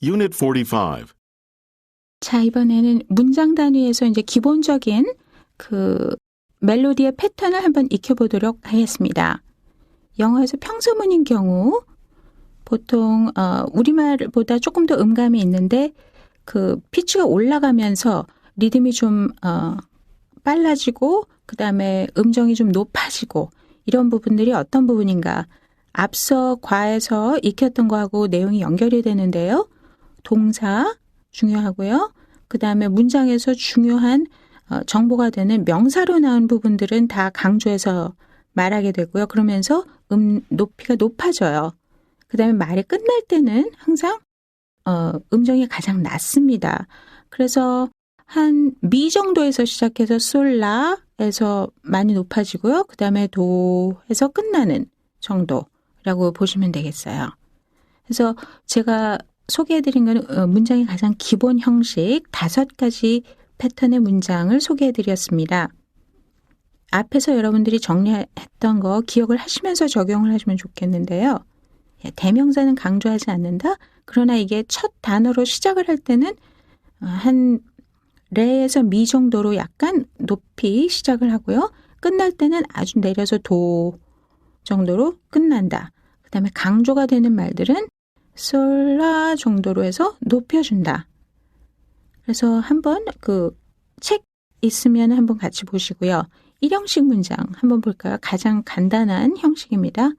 Unit 45. 자, 이번에는 문장 단위에서 이제 기본적인 그 멜로디의 패턴을 한번 익혀보도록 하겠습니다. 영어에서 평서문인 경우 보통 우리말보다 조금 더 음감이 있는데 그 피치가 올라가면서 리듬이 좀 빨라지고 그 다음에 음정이 좀 높아지고 이런 부분들이 어떤 부분인가 앞서 과에서 익혔던 거하고 내용이 연결이 되는데요. 동사 중요하고요. 그 다음에 문장에서 중요한 정보가 되는 명사로 나온 부분들은 다 강조해서 말하게 되고요. 그러면서 높이가 높아져요. 그 다음에 말이 끝날 때는 항상 음정이 가장 낮습니다. 그래서 한 미 정도에서 시작해서 솔라에서 많이 높아지고요. 그 다음에 도에서 끝나는 정도라고 보시면 되겠어요. 그래서 제가 소개해드린 것은 문장의 가장 기본 형식 5가지 패턴의 문장을 소개해드렸습니다. 앞에서 여러분들이 정리했던 거 기억을 하시면서 적용을 하시면 좋겠는데요. 대명사는 강조하지 않는다. 그러나 이게 첫 단어로 시작을 할 때는 한 레에서 미 정도로 약간 높이 시작을 하고요. 끝날 때는 아주 내려서 도 정도로 끝난다. 그 다음에 강조가 되는 말들은 솔라 정도로 해서 높여준다. 그래서 한번 그 책 있으면 한번 같이 보시고요. 1형식 문장 한번 볼까요? 가장 간단한 형식입니다.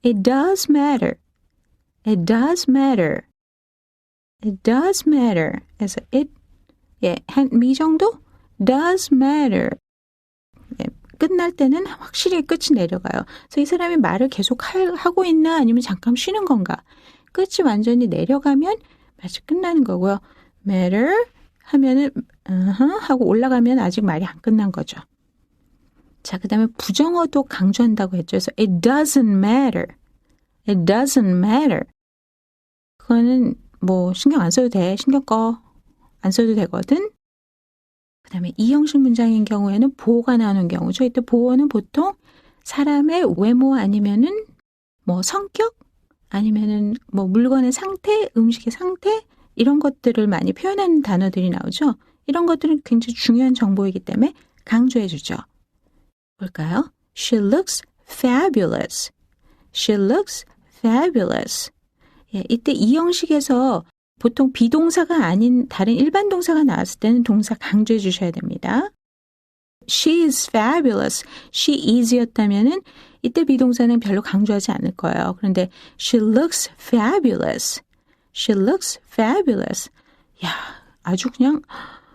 It does matter. It does matter. It does matter. 그래서 한 미 정도? does matter. 끝날 때는 확실히 끝이 내려가요. 그래서 이 사람이 말을 계속 하고 있나 아니면 잠깐 쉬는 건가? 끝이 완전히 내려가면 마치 끝나는 거고요. matter 하면은 하고 올라가면 아직 말이 안 끝난 거죠. 자, 그 다음에 부정어도 강조한다고 했죠. 그래서 it doesn't matter. It doesn't matter. 그거는 뭐 신경 안 써도 돼. 신경 꺼. 안 써도 되거든. 그 다음에 이 형식 문장인 경우에는 보어가 나오는 경우죠. 이때 보어는 보통 사람의 외모 아니면은 뭐 성격 아니면은 뭐 물건의 상태, 음식의 상태 이런 것들을 많이 표현하는 단어들이 나오죠. 이런 것들은 굉장히 중요한 정보이기 때문에 강조해 주죠. 볼까요? She looks fabulous. She looks fabulous. 예, 이때 이 형식에서 보통 비동사가 아닌 다른 일반 동사가 나왔을 때는 동사 강조해 주셔야 됩니다. She is fabulous. She is였다면은 이때 비동사는 별로 강조하지 않을 거예요. 그런데 she looks fabulous. She looks fabulous. 야, 아주 그냥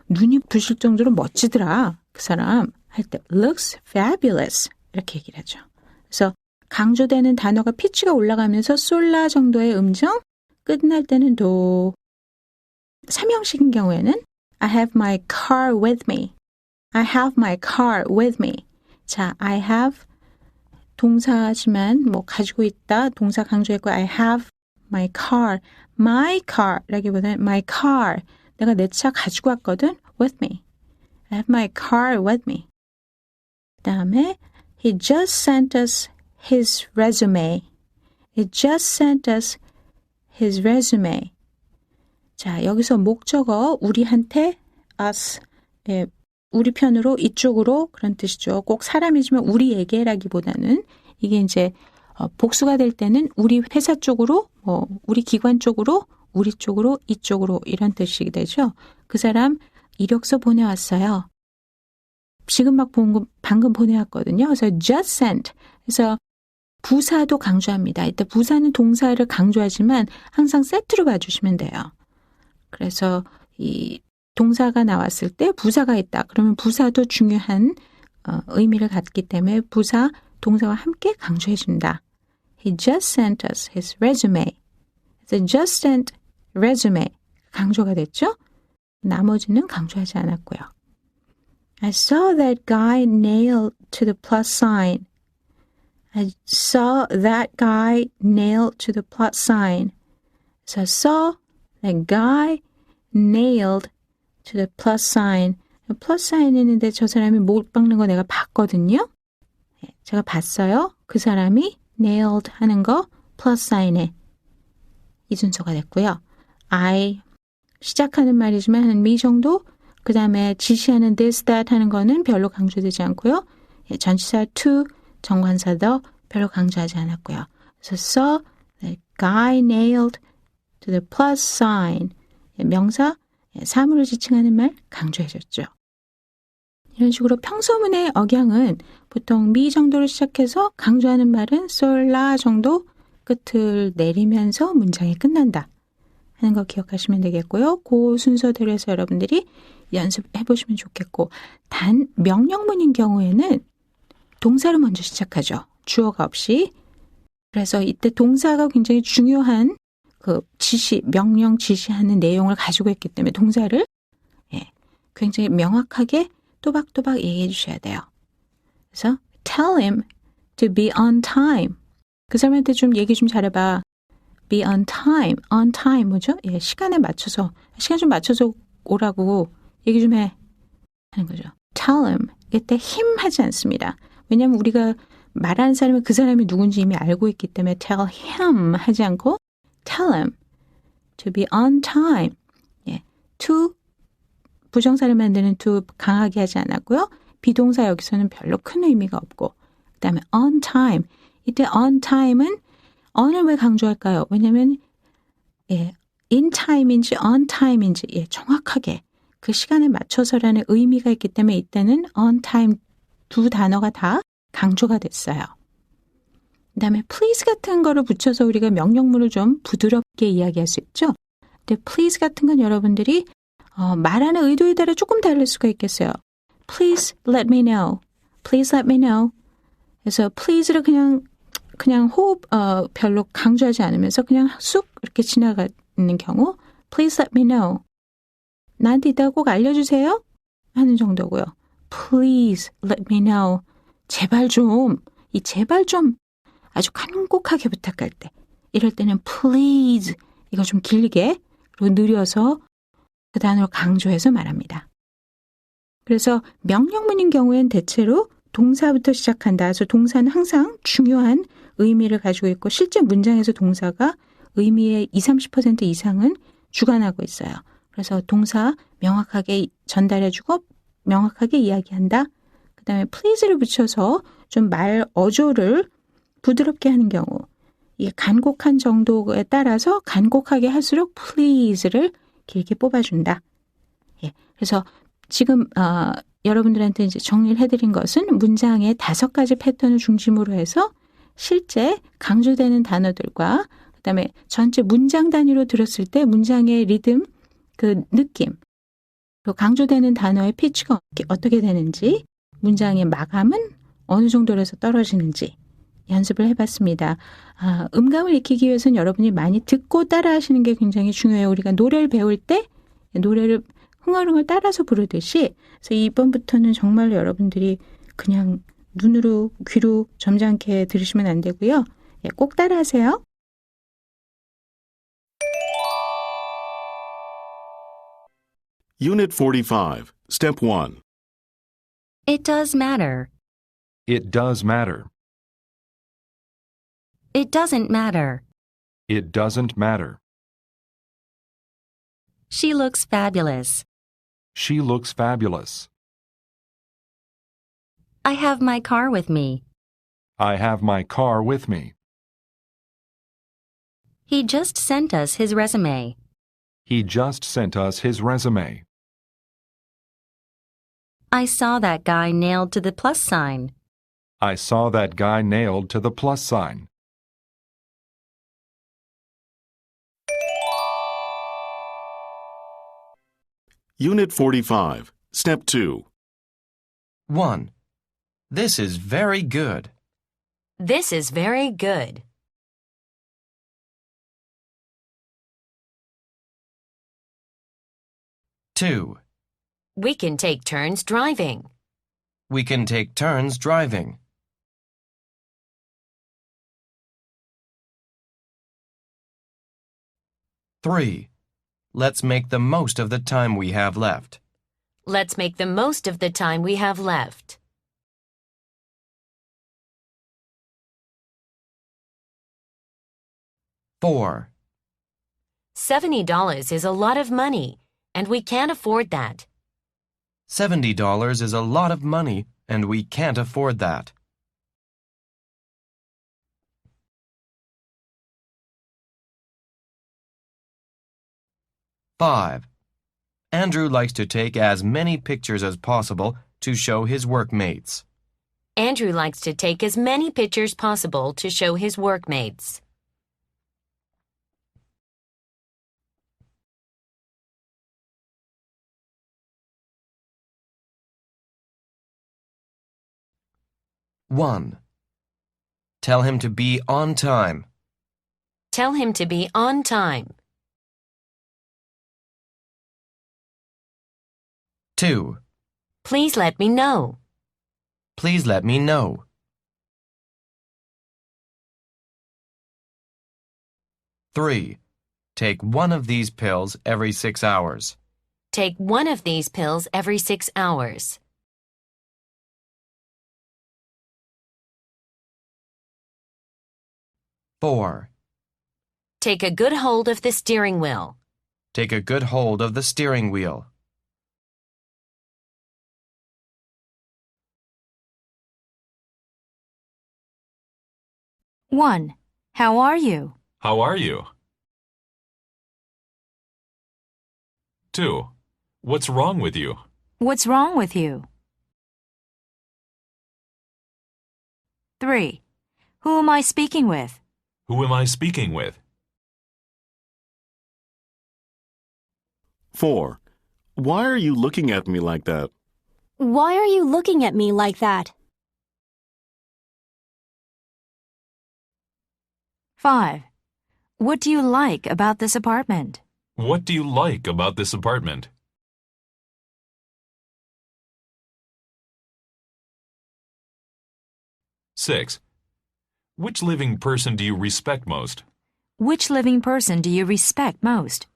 눈이 부실 정도로 멋지더라. 그 사람 할 때 looks fabulous 이렇게 얘기를 하죠. 그래서 강조되는 단어가 피치가 올라가면서 솔라 정도의 음정, 끝날 때는 도. 3형식인 경우에는 I have my car with me. I have my car with me. 자, I have 동사지만 뭐 가지고 있다. 동사 강조했고 I have my car. my car 라기보다는 my car. 내가 내 차 가지고 왔거든. with me. I have my car with me. 그 다음에 He just sent us his resume. He just sent us his resume. 자, 여기서 목적어 우리한테 us. 예, 우리 편으로 이쪽으로 그런 뜻이죠. 꼭 사람이지만 우리에게라기보다는 이게 이제 복수가 될 때는 우리 회사 쪽으로, 우리 기관 쪽으로, 우리 쪽으로, 이쪽으로 이런 뜻이 되죠. 그 사람 이력서 보내왔어요. 지금 막 방금 보내왔거든요. 그래서 just sent. 그래서 부사도 강조합니다. 이때 부사는 동사를 강조하지만 항상 세트로 봐주시면 돼요. 그래서 이 동사가 나왔을 때 부사가 있다. 그러면 부사도 중요한 의미를 갖기 때문에 부사, 동사와 함께 강조해준다. He just sent us his resume. 그래서 just sent resume 강조가 됐죠? 나머지는 강조하지 않았고요. I saw that guy nailed to the plus sign. I saw that guy nailed to the plus sign. So I saw that guy nailed to the plus sign. 플러스 사인 있는데 저 사람이 못 박는 거 내가 봤거든요. 제가 봤어요. 그 사람이 nailed 하는 거 플러스 사인에 이 순서가 됐고요. I 시작하는 말이지만 한 me 정도, 그 다음에 지시하는 this, that 하는 거는 별로 강조되지 않고요. 예, 전치사 to, 정관사 the 별로 강조하지 않았고요. 그래서 saw the guy nailed to the plus sign. 예, 명사, 예, 사물을 지칭하는 말 강조해줬죠. 이런 식으로 평소문의 억양은 보통 미 정도로 시작해서 강조하는 말은 솔라 정도 끝을 내리면서 문장이 끝난다 하는 거 기억하시면 되겠고요. 그 순서대로 해서 여러분들이 연습해 보시면 좋겠고, 단 명령문인 경우에는 동사로 먼저 시작하죠. 주어가 없이. 그래서 이때 동사가 굉장히 중요한 그 지시, 명령 지시하는 내용을 가지고 있기 때문에 동사를 예, 굉장히 명확하게 또박또박 얘기해 주셔야 돼요. 그래서 tell him to be on time. 그 사람한테 좀 얘기 좀 잘해봐. be on time. on time 뭐죠? 예, 시간에 맞춰서, 시간 좀 맞춰서 오라고 얘기 좀 해 하는 거죠. tell him. 이때 him 하지 않습니다. 왜냐하면 우리가 말하는 사람이 그 사람이 누군지 이미 알고 있기 때문에 tell him 하지 않고 tell him to be on time. 예, to 부정사를 만드는 to 강하게 하지 않았고요. 비동사 여기서는 별로 큰 의미가 없고, 그 다음에 on time. 이때 on time은 on을 왜 강조할까요? 왜냐하면 예, in time인지 on time인지 예, 정확하게 그 시간에 맞춰서라는 의미가 있기 때문에 이때는 on time 두 단어가 다 강조가 됐어요. 그 다음에 please 같은 거를 붙여서 우리가 명령문을 좀 부드럽게 이야기할 수 있죠. 근데 please 같은 건 여러분들이 말하는 의도에 따라 조금 다를 수가 있겠어요. Please let me know. Please let me know. 그래서 please를 그냥 호흡 별로 강조하지 않으면서 그냥 쑥 이렇게 지나가는 경우 Please let me know. 나한테 이따가 꼭 알려주세요 하는 정도고요. Please let me know. 제발 좀, 이 제발 좀 아주 간곡하게 부탁할 때 이럴 때는 please 이거 좀 길게 그리고 느려서 그 단어를 강조해서 말합니다. 그래서 명령문인 경우엔 대체로 동사부터 시작한다. 그래서 동사는 항상 중요한 의미를 가지고 있고 실제 문장에서 동사가 의미의 20, 30% 이상은 주관하고 있어요. 그래서 동사 명확하게 전달해주고 명확하게 이야기한다. 그 다음에 please를 붙여서 좀 말 어조를 부드럽게 하는 경우, 이게 간곡한 정도에 따라서 간곡하게 할수록 please를 길게 뽑아준다. 예, 그래서 지금 여러분들한테 이제 정리를 해드린 것은 문장의 5가지 패턴을 중심으로 해서 실제 강조되는 단어들과 그다음에 전체 문장 단위로 들었을 때 문장의 리듬, 그 느낌, 또 강조되는 단어의 피치가 어떻게 되는지, 문장의 마감은 어느 정도로 해서 떨어지는지 연습을 해봤습니다. 음감을 익히기 위해서는 여러분이 많이 듣고 따라하시는 게 굉장히 중요해요. 우리가 노래를 배울 때 노래를 흥얼흥얼 따라서 부르듯이, 그래서 이번부터는 정말로 여러분들이 그냥 눈으로 귀로 점잖게 들으시면 안 되고요. 예, 꼭 따라하세요. Unit 45, Step 1. It does matter. It does matter. It doesn't matter. It doesn't matter. She looks fabulous. She looks fabulous. I have my car with me. I have my car with me. He just sent us his resume. He just sent us his resume. I saw that guy nailed to the plus sign. I saw that guy nailed to the plus sign. Unit 45, Step 2. 1. This is very good. This is very good. 2. We can take turns driving. We can take turns driving. 3. Let's make the most of the time we have left. Let's make the most of the time we have left. 4. $70 is a lot of money, and we can't afford that. $70 is a lot of money, and we can't afford that. Five. Andrew likes to take as many pictures as possible to show his workmates. Andrew likes to take as many pictures possible to show his workmates. One. Tell him to be on time. Tell him to be on time. 2. Please let me know. Please let me know. 3. Take one of these pills every 6 hours. Take one of these pills every 6 hours. 4. Take a good hold of the steering wheel. Take a good hold of the steering wheel. 1. How are you? How are you? 2. What's wrong with you? What's wrong with you? 3. Who am I speaking with? Who am I speaking with? 4. Why are you looking at me like that? Why are you looking at me like that? 5. What do you like about this apartment? What do you like about this apartment? 6. Which living person do you respect most? Which living person do you respect most?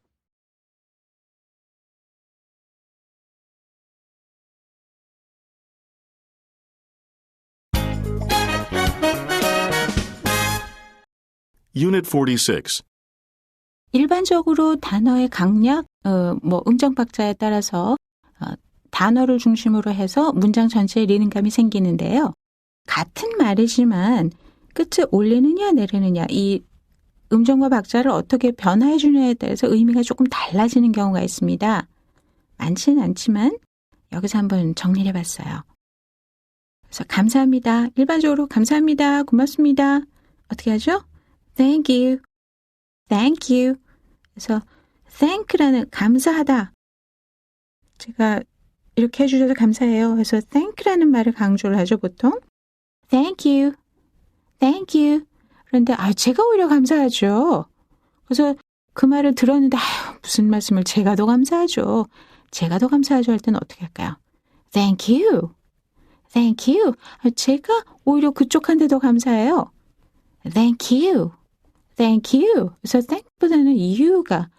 46. 일반적으로 단어의 강약, 음정 박자에 따라서 단어를 중심으로 해서 문장 전체에 리듬감이 생기는데요. 같은 말이지만 끝을 올리느냐 내리느냐, 이 음정과 박자를 어떻게 변화해 주느냐에 따라서 의미가 조금 달라지는 경우가 있습니다. 많지는 않지만 여기서 한번 정리를 해봤어요. 그래서 감사합니다. 일반적으로 감사합니다. 고맙습니다. 어떻게 하죠? Thank you. Thank you. 그래서 thank라는 감사하다. 제가 이렇게 해주셔서 감사해요. 그래서 thank라는 말을 강조를 하죠, 보통. Thank you. Thank you. 그런데 제가 오히려 감사하죠. 그래서 그 말을 들었는데 무슨 말씀을 제가 더 감사하죠. 제가 더 감사하죠 할 때는 어떻게 할까요? Thank you. Thank you. 제가 오히려 그쪽한테 더 감사해요. Thank you. Thank you. 그래서 thank보다는 you가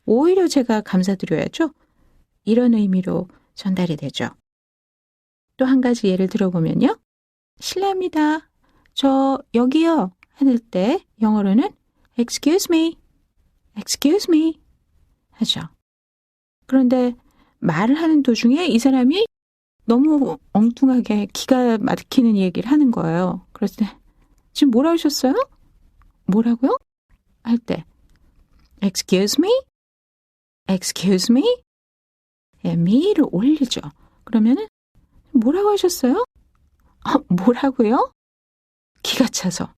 오히려 제가 감사드려야죠. 이런 의미로 전달이 되죠. 또 한 가지 예를 들어보면요. 실례합니다. 저 여기요. 할 때 영어로는 excuse me, excuse me 하죠. 그런데 말을 하는 도중에 이 사람이 너무 엉뚱하게 기가 막히는 얘기를 하는 거예요. 그래서 지금 뭐라 하셨어요? 뭐라고요? 할 때 excuse me, excuse me, me를 올리죠. 그러면은 뭐라고 하셨어요? 뭐라고요? 기가 차서.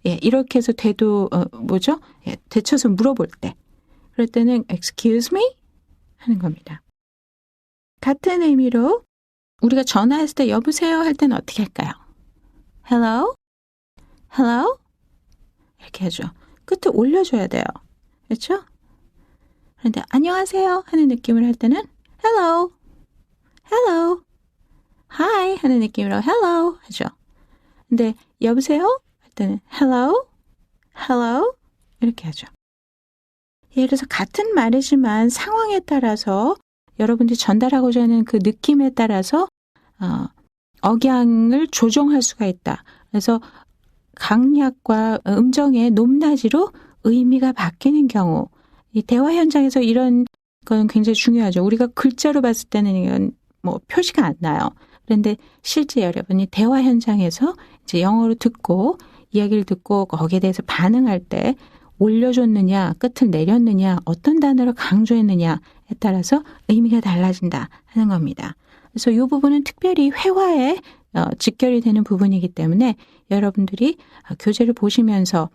이렇게 해서 되쳐서 물어볼 때. 그럴 때는 excuse me 하는 겁니다. 같은 의미로 우리가 전화했을 때 여보세요 할 때는 어떻게 할까요? Hello? Hello? 이렇게 하죠. 끝을 올려줘야 돼요. 그렇죠? 그런데 안녕하세요 하는 느낌을 할 때는 Hello, Hello, Hi 하는 느낌으로 Hello 하죠. 근데 여보세요 할 때는 Hello, Hello 이렇게 하죠. 예를 들어서 같은 말이지만 상황에 따라서 여러분들이 전달하고자 하는 그 느낌에 따라서 억양을 조정할 수가 있다. 그래서 강약과 음정의 높낮이로 의미가 바뀌는 경우, 이 대화 현장에서 이런 건 굉장히 중요하죠. 우리가 글자로 봤을 때는 이건 뭐 표시가 안 나요. 그런데 실제 여러분이 대화 현장에서 이제 영어로 듣고 이야기를 듣고 거기에 대해서 반응할 때 올려줬느냐, 끝을 내렸느냐, 어떤 단어를 강조했느냐에 따라서 의미가 달라진다 하는 겁니다. 그래서 이 부분은 특별히 회화에 직결이 되는 부분이기 때문에 여러분들이 교재를 보시면서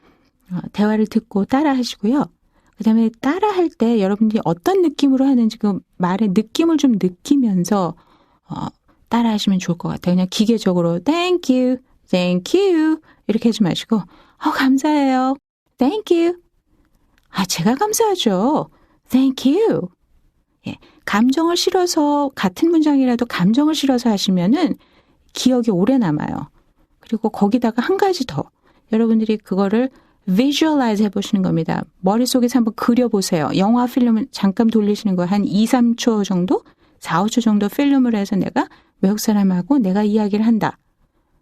대화를 듣고 따라 하시고요. 그 다음에 따라 할 때 여러분들이 어떤 느낌으로 하는지 그 말의 느낌을 좀 느끼면서 따라 하시면 좋을 것 같아요. 그냥 기계적으로 thank you, thank you 이렇게 하지 마시고 감사해요. Thank you. 제가 감사하죠. Thank you. 예, 감정을 실어서 같은 문장이라도 감정을 실어서 하시면은 기억이 오래 남아요. 그리고 거기다가 한 가지 더 여러분들이 그거를 visualize 해보시는 겁니다. 머릿속에서 한번 그려보세요. 영화 필름을 잠깐 돌리시는 거 한 2, 3초 정도? 4, 5초 정도 필름을 해서 내가 외국 사람하고 내가 이야기를 한다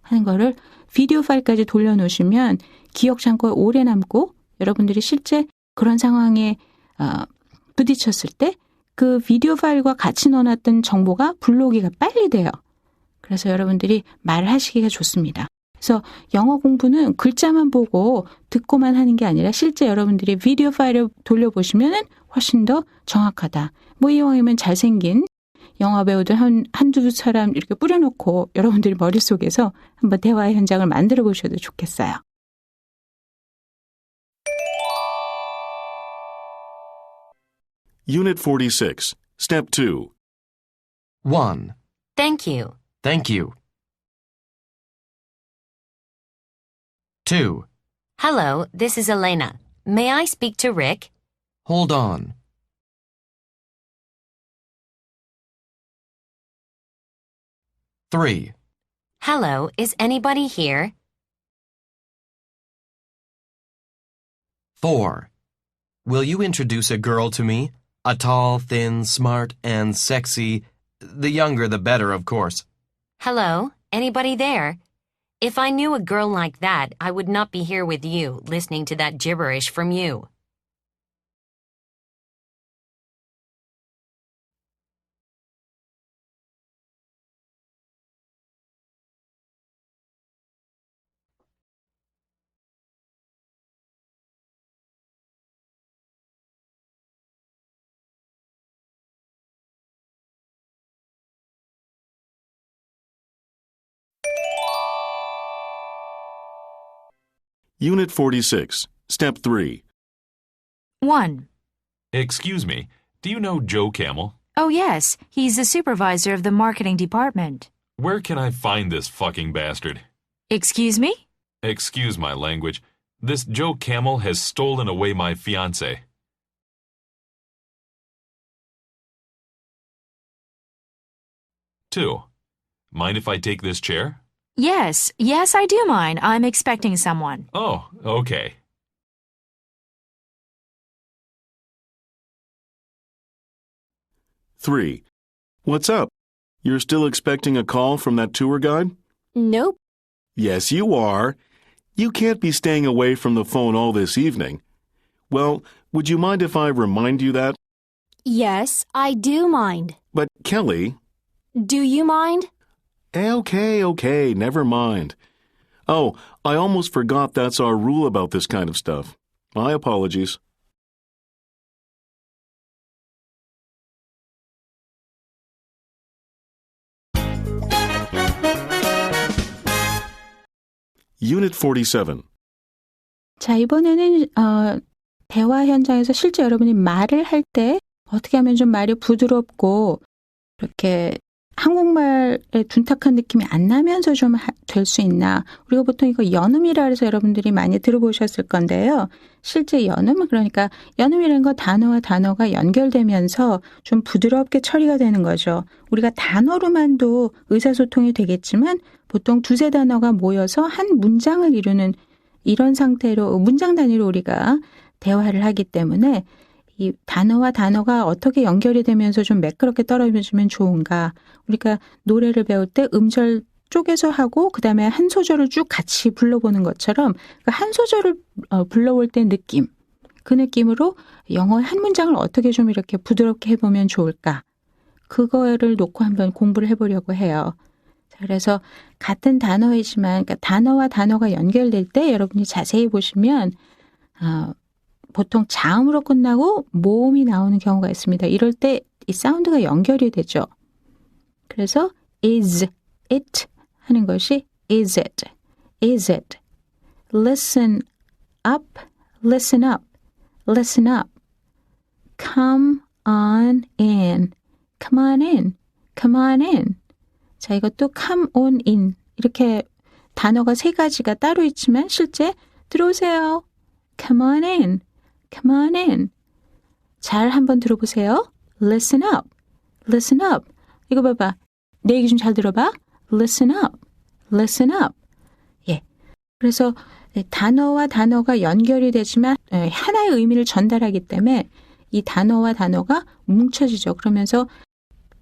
하는 거를 비디오 파일까지 돌려놓으시면 기억 창고에 오래 남고 여러분들이 실제 그런 상황에 부딪혔을 때 그 비디오 파일과 같이 넣어놨던 정보가 불러오기가 빨리 돼요. 그래서 여러분들이 말을 하시기가 좋습니다. 그래서 영어 공부는 글자만 보고 듣고만 하는 게 아니라 실제 여러분들이 비디오 파일을 돌려보시면 훨씬 더 정확하다. 뭐 이왕이면 잘생긴 영화 배우들 한두 사람 이렇게 뿌려놓고 여러분들이 머릿속에서 한번 대화의 현장을 만들어 보셔도 좋겠어요. Unit 46, Step 2. 1. Thank you. Thank you. 2. Hello, this is Elena. May I speak to Rick? Hold on. 3. Hello, is anybody here? 4. Will you introduce a girl to me? A tall, thin, smart, and sexy. The younger the better, of course. Hello, anybody there? If I knew a girl like that, I would not be here with you, listening to that gibberish from you. Unit 46, Step 3. 1. Excuse me, do you know Joe Camel? Oh, yes. He's the supervisor of the marketing department. Where can I find this fucking bastard? Excuse me? Excuse my language. This Joe Camel has stolen away my fiancée. 2. Mind if I take this chair? Yes, I do mind. I'm expecting someone. Oh, okay. 3. What's up? You're still expecting a call from that tour guide? Nope. Yes, you are. You can't be staying away from the phone all this evening. Well, would you mind if I remind you that? Yes, I do mind. But Kelly... Do you mind? Okay, never mind. Oh, I almost forgot that's our rule about this kind of stuff. My apologies. Unit 47. 자, 이번에는 대화 현장에서 실제 여러분이 말을 할 때 어떻게 하면 좀 말이 부드럽고 이렇게 한국말의 둔탁한 느낌이 안 나면서 좀 될 수 있나. 우리가 보통 이거 연음이라 해서 여러분들이 많이 들어보셨을 건데요. 실제 연음은 그러니까 연음이라는 건 단어와 단어가 연결되면서 좀 부드럽게 처리가 되는 거죠. 우리가 단어로만도 의사소통이 되겠지만 보통 두세 단어가 모여서 한 문장을 이루는 이런 상태로 문장 단위로 우리가 대화를 하기 때문에 이 단어와 단어가 어떻게 연결이 되면서 좀 매끄럽게 떨어지면 좋은가. 우리가 노래를 배울 때 음절 쪼개서 하고 그다음에 한 소절을 쭉 같이 불러보는 것처럼 그 한 소절을 불러볼 때 느낌, 그 느낌으로 영어의 한 문장을 어떻게 좀 이렇게 부드럽게 해보면 좋을까? 그거를 놓고 한번 공부를 해보려고 해요. 자, 그래서 같은 단어이지만 그러니까 단어와 단어가 연결될 때 여러분이 자세히 보시면 보통 자음으로 끝나고 모음이 나오는 경우가 있습니다. 이럴 때 이 사운드가 연결이 되죠. 그래서 is it 하는 것이 is it, is it. Listen up, listen up, listen up. Come on in, come on in, come on in. 자, 이것도 come on in. 이렇게 단어가 세 가지가 따로 있지만 실제 들어오세요. Come on in, come on in. 잘 한번 들어보세요. Listen up, listen up. 이거 봐봐. 내 얘기 좀 잘 들어봐. Listen up, listen up. 예. 그래서 단어와 단어가 연결이 되지만 하나의 의미를 전달하기 때문에 이 단어와 단어가 뭉쳐지죠. 그러면서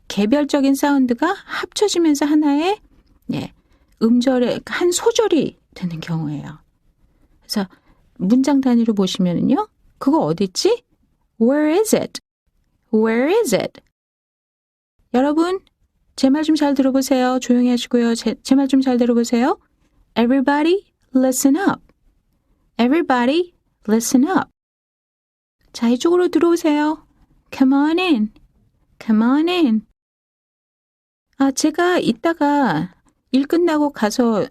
개별적인 사운드가 합쳐지면서 하나의 음절의 한 소절이 되는 경우예요. 그래서 문장 단위로 보시면은요. 그거 어디 있지? Where is it? Where is it? 여러분, 제 말 좀 잘 들어보세요. 조용히 하시고요. 제 말 좀 잘 들어보세요. Everybody, listen up. Everybody, listen up. 자, 이쪽으로 들어오세요. Come on in. Come on in. 제가 이따가 일 끝나고 가서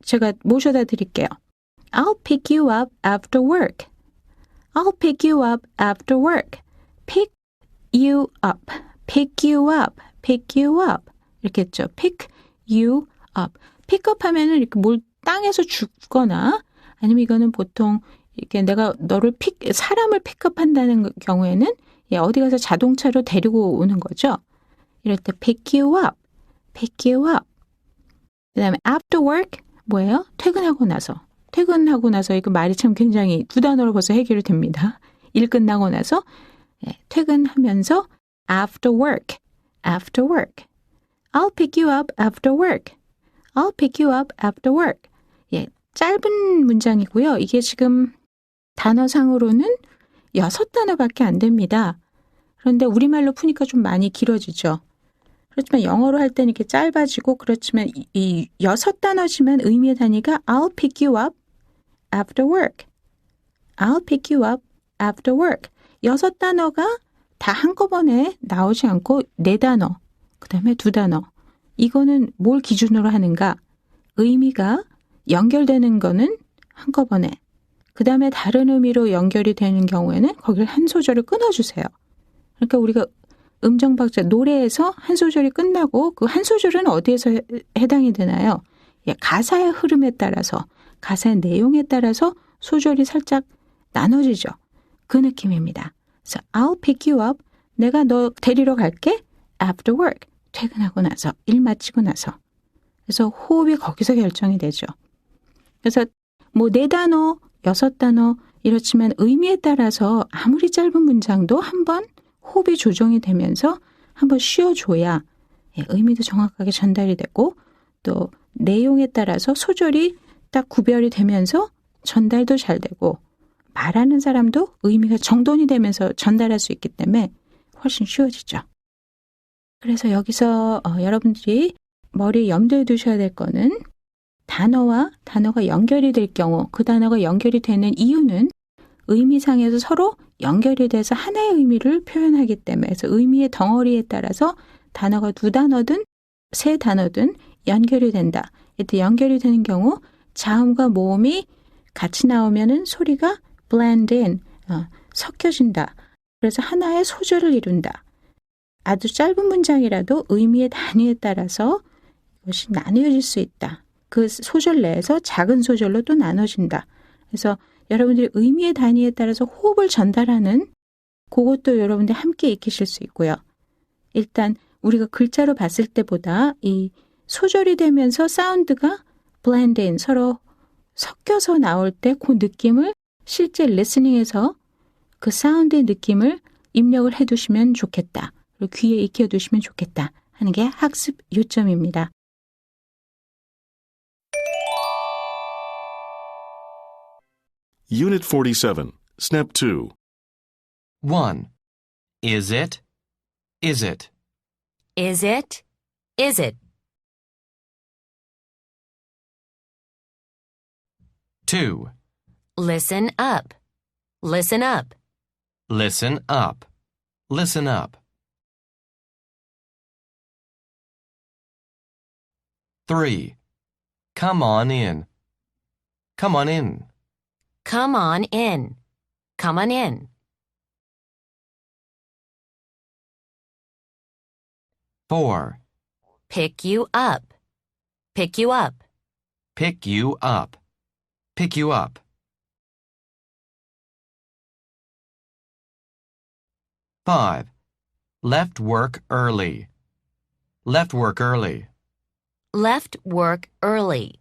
제가 모셔다 드릴게요. I'll pick you up after work. I'll pick you up after work. Pick you up. Pick you up. Pick you up. 이렇게 했죠. Pick you up. 픽업 하면은 이렇게 뭘 땅에서 줍거나 아니면 이거는 보통 이렇게 내가 사람을 픽업한다는 경우에는 어디 가서 자동차로 데리고 오는 거죠. 이럴 때 pick you up. pick you up. 그 다음에 after work 뭐예요? 퇴근하고 나서. 퇴근하고 나서 이거 말이 참 굉장히 두 단어로 벌써 해결이 됩니다. 일 끝나고 나서 퇴근하면서 after work. after work. I'll pick you up after work. I'll pick you up after work. 짧은 문장이고요. 이게 지금 단어상으로는 6단어밖에 안 됩니다. 그런데 우리말로 푸니까 좀 많이 길어지죠. 그렇지만 영어로 할 때는 이렇게 짧아지고 그렇지만 이 6단어지만 의미의 단위가 I'll pick you up after work. I'll pick you up after work. 6단어가 다 한꺼번에 나오지 않고 4단어, 그 다음에 2단어. 이거는 뭘 기준으로 하는가? 의미가 연결되는 거는 한꺼번에. 그 다음에 다른 의미로 연결이 되는 경우에는 거기를 한 소절을 끊어주세요. 그러니까 우리가 음정박자 노래에서 한 소절이 끝나고 그 한 소절은 어디에서 해당이 되나요? 가사의 흐름에 따라서 가사의 내용에 따라서 소절이 살짝 나눠지죠. 그 느낌입니다. 그래서 I'll pick you up. 내가 너 데리러 갈게. After work. 퇴근하고 나서 일 마치고 나서. 그래서 호흡이 거기서 결정이 되죠. 그래서 뭐 4단어, 6단어 이렇지만 의미에 따라서 아무리 짧은 문장도 한번 호흡이 조정이 되면서 한번 쉬어줘야 의미도 정확하게 전달이 되고 또 내용에 따라서 소절이 딱 구별이 되면서 전달도 잘 되고 말하는 사람도 의미가 정돈이 되면서 전달할 수 있기 때문에 훨씬 쉬워지죠. 그래서 여기서 여러분들이 머리에 염두에 두셔야 될 거는 단어와 단어가 연결이 될 경우 그 단어가 연결이 되는 이유는 의미상에서 서로 연결이 돼서 하나의 의미를 표현하기 때문에 그래서 의미의 덩어리에 따라서 단어가 2단어든 3단어든 연결이 된다. 이때 연결이 되는 경우 자음과 모음이 같이 나오면은 소리가 blend in, 섞여진다. 그래서 하나의 소절을 이룬다. 아주 짧은 문장이라도 의미의 단위에 따라서 이것이 나뉘어질 수 있다. 그 소절 내에서 작은 소절로 또 나눠진다. 그래서 여러분들이 의미의 단위에 따라서 호흡을 전달하는 그것도 여러분들 함께 익히실 수 있고요. 일단 우리가 글자로 봤을 때보다 이 소절이 되면서 사운드가 blend in, 서로 섞여서 나올 때 그 느낌을 실제 리스닝에서 그 사운드의 느낌을 입력을 해두시면 좋겠다. 그리고 귀에 익혀두시면 좋겠다 하는 게 학습 요점입니다. Unit 47. Step 2. 1. Is it? Is it? Is it? Is it? 2. Listen up. Listen up. Listen up. Listen up. 3. Come on in. Come on in. Come on in. Come on in. 4. Pick you up. Pick you up. Pick you up. Pick you up. 5. Left work early. Left work early. Left work early.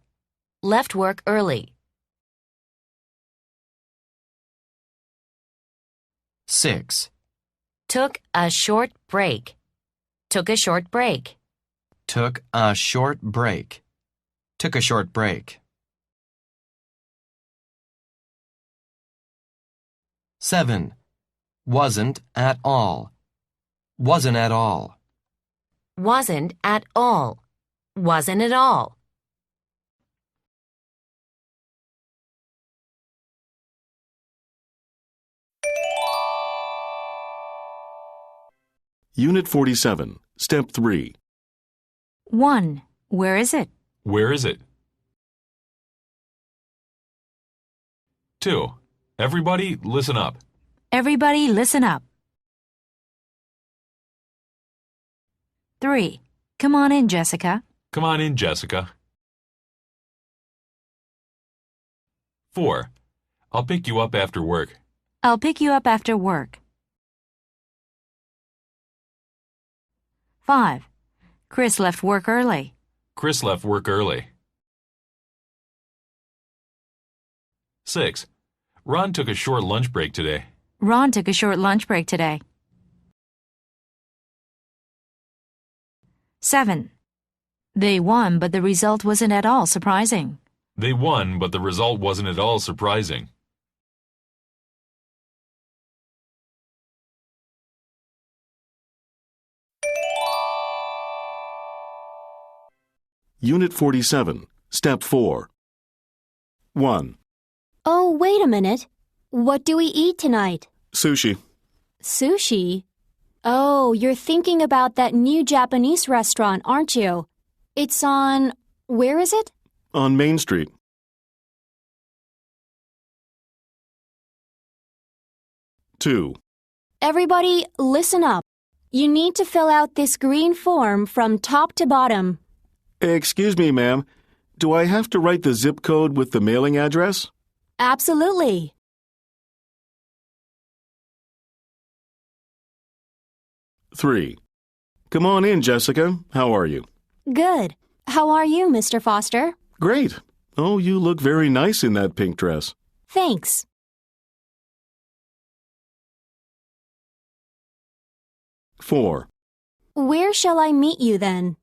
Left work early. 6. Took a short break. Took a short break. Took a short break. Took a short break. 7. Wasn't at all. Wasn't at all. Wasn't at all. Wasn't at all. Unit 47, Step 3. 1. Where is it? Where is it? 2. Everybody, listen up. Everybody listen up. 3. Come on in, Jessica. Come on in, Jessica. 4. I'll pick you up after work. I'll pick you up after work. 5. Chris left work early. Chris left work early. 6. Ron took a short lunch break today. Ron took a short lunch break today. 7. They won, but the result wasn't at all surprising. They won, but the result wasn't at all surprising. Unit 47, Step 4. 1. Oh, wait a minute. What do we eat tonight? Sushi. Sushi? Oh, you're thinking about that new Japanese restaurant, aren't you? It's on... where is it? On Main Street. 2. Everybody, listen up. You need to fill out this green form from top to bottom. Excuse me, ma'am. Do I have to write the zip code with the mailing address? Absolutely. 3. Come on in, Jessica. How are you? Good. How are you, Mr. Foster? Great. Oh, you look very nice in that pink dress. Thanks. 4. Where shall I meet you then?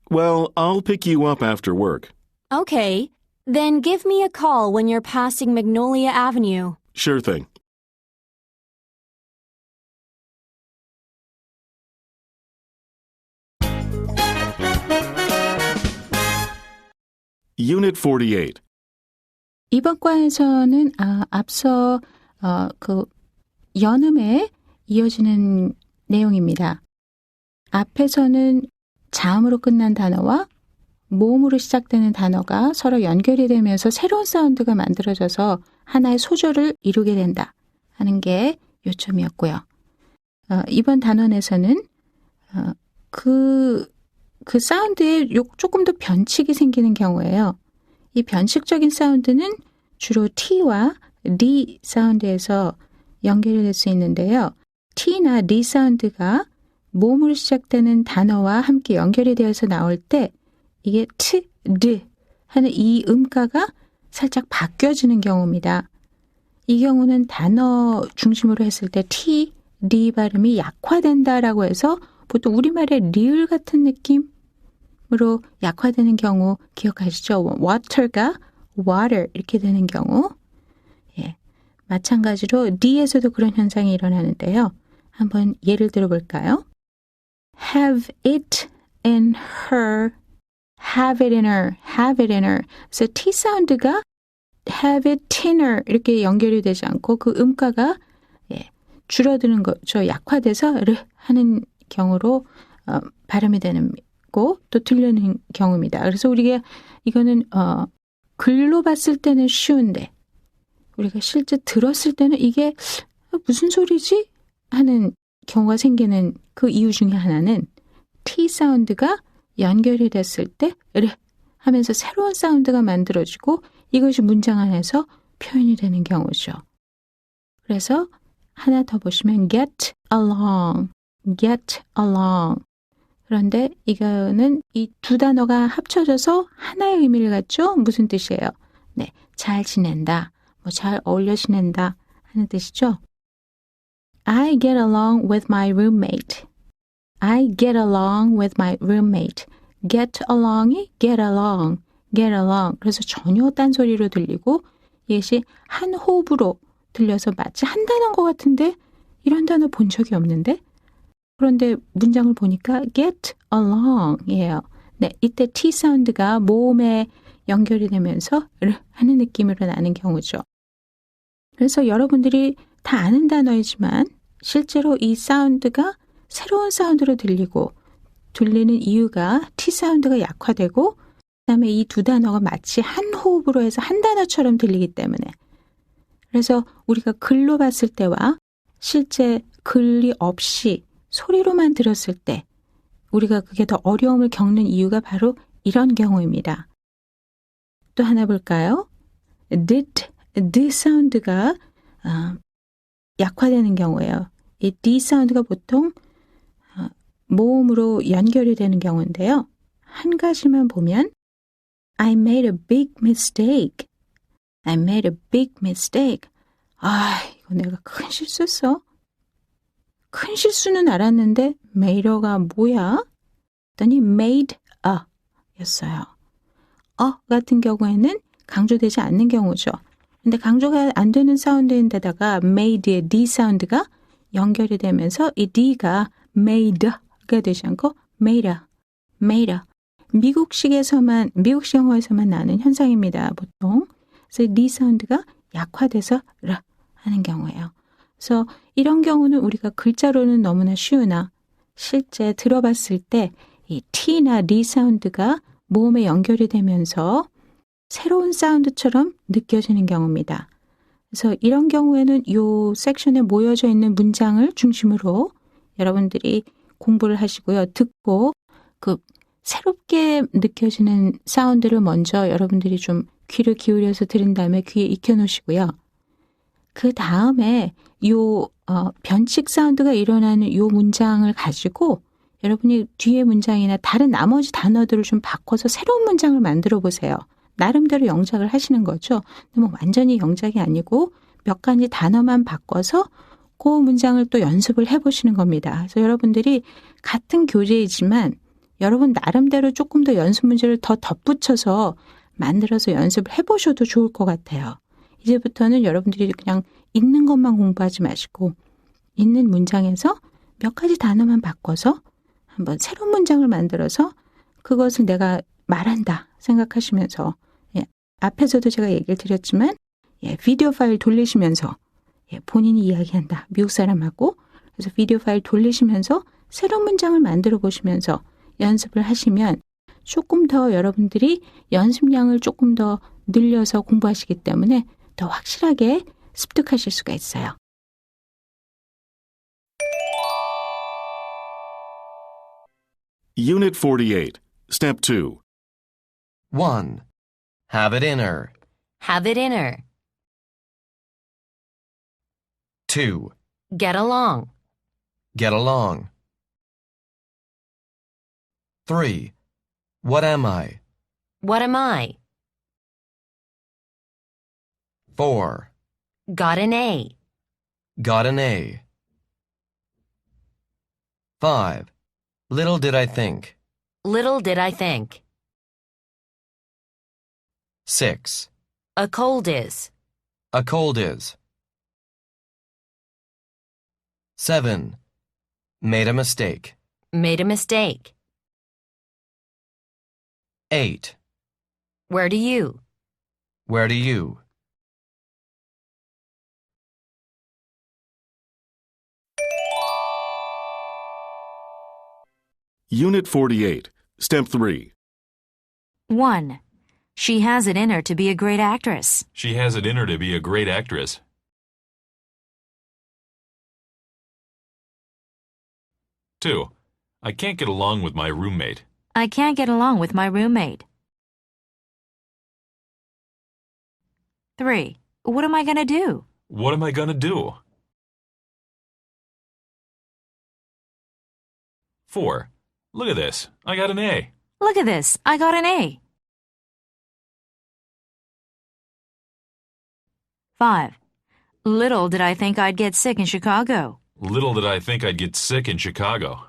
Well, I'll pick you up after work. Okay. Then give me a call when you're passing Magnolia Avenue. Sure thing. Unit 48. 이번 과에서는 앞서 그 연음에 이어지는 내용입니다. 앞에서는 자음으로 끝난 단어와 모음으로 시작되는 단어가 서로 연결이 되면서 새로운 사운드가 만들어져서 하나의 소절을 이루게 된다 하는 게 요점이었고요. 이번 단원에서는 그 사운드에 조금 더 변칙이 생기는 경우예요. 이 변칙적인 사운드는 주로 T와 D 사운드에서 연결이 될 수 있는데요. T나 D 사운드가 모음으로 시작되는 단어와 함께 연결이 되어서 나올 때 이게 T, D 하는 이 음가가 살짝 바뀌어지는 경우입니다. 이 경우는 단어 중심으로 했을 때 T, D 발음이 약화된다라고 해서 보통 우리말의 리을 같은 느낌으로 약화되는 경우 기억하시죠? water가 water 이렇게 되는 경우. 예. 마찬가지로 D에서도 그런 현상이 일어나는데요. 한번 예를 들어볼까요? Have it in her, have it in her, have it in her. 그래서 T 사운드가 have it in her 이렇게 연결이 되지 않고 그 음가가 줄어드는 거죠. 약화돼서 르 하는 경우로 발음이 되는 고 또 들리는 경우입니다. 그래서 우리가 이거는 글로 봤을 때는 쉬운데 우리가 실제 들었을 때는 이게 무슨 소리지? 하는 경우가 생기는 그 이유 중에 하나는 T 사운드가 연결이 됐을 때 르 하면서 새로운 사운드가 만들어지고 이것이 문장 안에서 표현이 되는 경우죠. 그래서 하나 더 보시면 get along, get along. 그런데 이거는 이 두 단어가 합쳐져서 하나의 의미를 갖죠? 무슨 뜻이에요? 네, 잘 지낸다, 뭐 잘 어울려 지낸다 하는 뜻이죠. I get along with my roommate. I get along with my roommate. get along이 get along, get along. 그래서 전혀 딴소리로 들리고 이것이 한 호흡으로 들려서 마치 한 단어인 것 같은데 이런 단어 본 적이 없는데 그런데 문장을 보니까 get along이에요. 네, 이때 T 사운드가 모음에 연결이 되면서 르 하는 느낌으로 나는 경우죠. 그래서 여러분들이 다 아는 단어이지만 실제로 이 사운드가 새로운 사운드로 들리는 이유가 T 사운드가 약화되고 그다음에 이 두 단어가 마치 한 호흡으로 해서 한 단어처럼 들리기 때문에 그래서 우리가 글로 봤을 때와 실제 글이 없이 소리로만 들었을 때 우리가 그게 더 어려움을 겪는 이유가 바로 이런 경우입니다. 또 하나 볼까요? D 사운드가 약화되는 경우예요. 이 D 사운드가 보통 모음으로 연결이 되는 경우인데요. 한 가지만 보면 I made a big mistake. I made a big mistake. 이거 내가 큰 실수했어. 큰 실수는 알았는데 made가 뭐야? 했더니 made a 였어요. 같은 경우에는 강조되지 않는 경우죠. 근데 강조가 안 되는 사운드인데다가 made의 D 사운드가 연결이 되면서 이 D가 made가 되지 않고 made a. 미국 영어에서만 나는 현상입니다. 보통. 그래서 D 사운드가 약화돼서 라 하는 경우예요. 그래서 이런 경우는 우리가 글자로는 너무나 쉬우나 실제 들어봤을 때 이 T나 D 사운드가 모음에 연결이 되면서 새로운 사운드처럼 느껴지는 경우입니다. 그래서 이런 경우에는 이 섹션에 모여져 있는 문장을 중심으로 여러분들이 공부를 하시고요. 듣고 그 새롭게 느껴지는 사운드를 먼저 여러분들이 좀 귀를 기울여서 들은 다음에 귀에 익혀놓으시고요. 그 다음에 요 변칙 사운드가 일어나는 요 문장을 가지고 여러분이 뒤에 문장이나 다른 나머지 단어들을 좀 바꿔서 새로운 문장을 만들어 보세요. 나름대로 영작을 하시는 거죠. 근데 뭐 완전히 영작이 아니고 몇 가지 단어만 바꿔서 그 문장을 또 연습을 해보시는 겁니다. 그래서 여러분들이 같은 교재이지만 여러분 나름대로 조금 더 연습 문제를 더 덧붙여서 만들어서 연습을 해보셔도 좋을 것 같아요. 이제부터는 여러분들이 그냥 있는 것만 공부하지 마시고 있는 문장에서 몇 가지 단어만 바꿔서 한번 새로운 문장을 만들어서 그것을 내가 말한다 생각하시면서 앞에서도 제가 얘기를 드렸지만 비디오 파일 돌리시면서 본인이 이야기한다. 미국 사람하고 그래서 비디오 파일 돌리시면서 새로운 문장을 만들어 보시면서 연습을 하시면 조금 더 여러분들이 연습량을 조금 더 늘려서 공부하시기 때문에 더 확실하게 습득하실 수가 있어요. Unit 48, Step 2. 1. Have it in her. Have it in her. 2. Get along. Get along. 3. What am I? What am I? 4. Got an A. Got an A. 5. Little did I think. Little did I think. 6. A cold is. A cold is. 7. Made a mistake. Made a mistake. 8. Where do you? Where do you? Unit 48, Step 3. 1. She has it in her to be a great actress. She has it in her to be a great actress. 2. I can't get along with my roommate. I can't get along with my roommate. 3. What am I going to do? What am I going to do? 4. Look at this. I got an A. Look at this. I got an A. 5. Little did I think I'd get sick in Chicago. Little did I think I'd get sick in Chicago.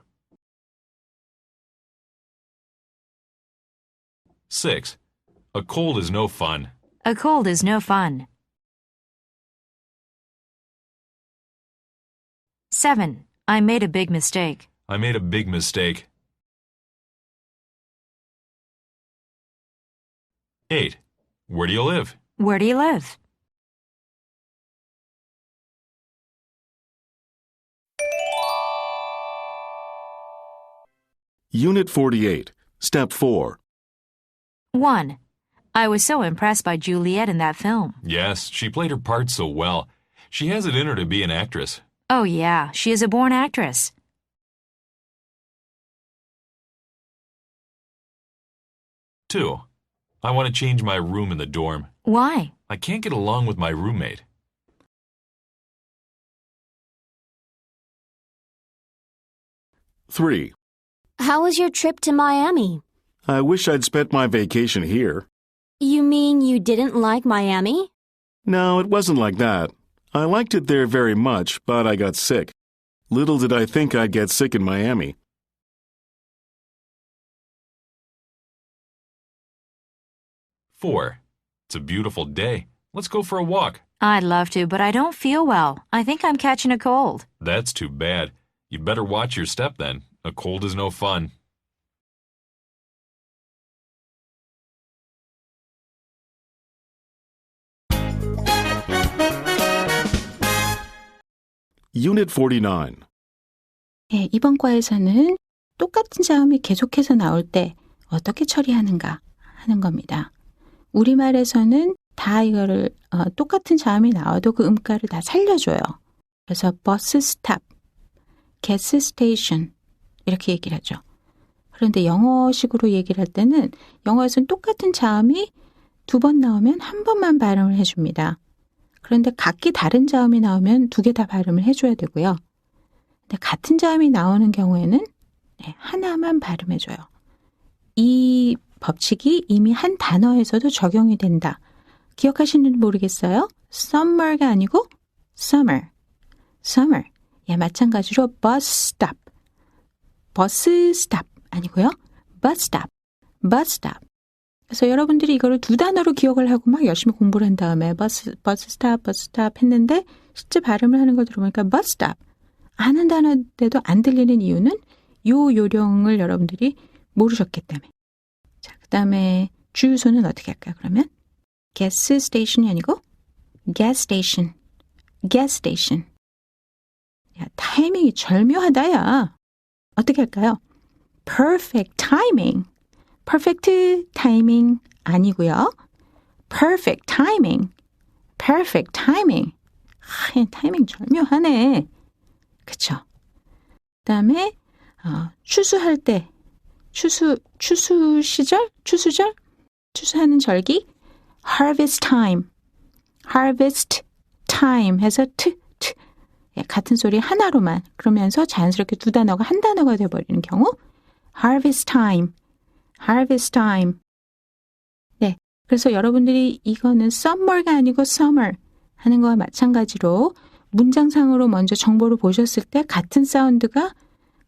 6. A cold is no fun. A cold is no fun. 7. I made a big mistake. I made a big mistake. 8. Where do you live? Where do you live? Unit 48, Step 4. 1. I was so impressed by Juliet in that film. Yes, she played her part so well. She has it in her to be an actress. Oh yeah, she is a born actress. 2. I want to change my room in the dorm. Why? I can't get along with my roommate. 3. How was your trip to Miami? I wish I'd spent my vacation here. You mean you didn't like Miami? No, it wasn't like that. I liked it there very much, but I got sick. Little did I think I'd get sick in Miami. 4. It's a beautiful day. Let's go for a walk. I'd love to, but I don't feel well. I think I'm catching a cold. That's too bad. You'd better watch your step then. A cold is no fun. Unit 49. 예, 이번 과에서는 똑같은 자음이 계속해서 나올 때 어떻게 처리하는가 하는 겁니다. 우리말에서는 다 이거를 똑같은 자음이 나와도 그 음가를 다 살려줘요. 그래서 버스 스탑, 게스 스테이션 이렇게 얘기를 하죠. 그런데 영어식으로 얘기를 할 때는 영어에서는 똑같은 자음이 2번 나오면 한 번만 발음을 해줍니다. 그런데 각기 다른 자음이 나오면 2개 다 발음을 해줘야 되고요. 근데 같은 자음이 나오는 경우에는 하나만 발음해줘요. 이 법칙이 이미 한 단어에서도 적용이 된다. 기억하시는지 모르겠어요? summer가 아니고 summer. summer. 예, 마찬가지로 bus stop. 버스 스탑 아니고요. bus stop. bus stop. 그래서 여러분들이 이거를 2단어로 기억을 하고 막 열심히 공부를 한 다음에 버스 스탑 했는데 실제 발음을 하는 걸 들어보니까 bus stop. 아는 단어인데도 안 들리는 이유는 요 요령을 여러분들이 모르셨기 때문에. 자, 그 다음에 주유소는 어떻게 할까요? 그러면 gas station이 아니고 gas station. gas station. 야, 타이밍이 절묘하다, 야. 어떻게 할까요? perfect timing. perfect timing 아니고요. perfect timing. perfect timing. 타이밍 절묘하네. 그쵸? 그 다음에 추수할 때 추수 시절? 추수하는 절기 harvest time. harvest time 해서 예, 같은 소리 하나로만 그러면서 자연스럽게 2단어가 한 단어가 되어버리는 경우 harvest time. harvest time. 네, 그래서 여러분들이 이거는 summer가 아니고 summer 하는 거와 마찬가지로 문장상으로 먼저 정보를 보셨을 때 같은 사운드가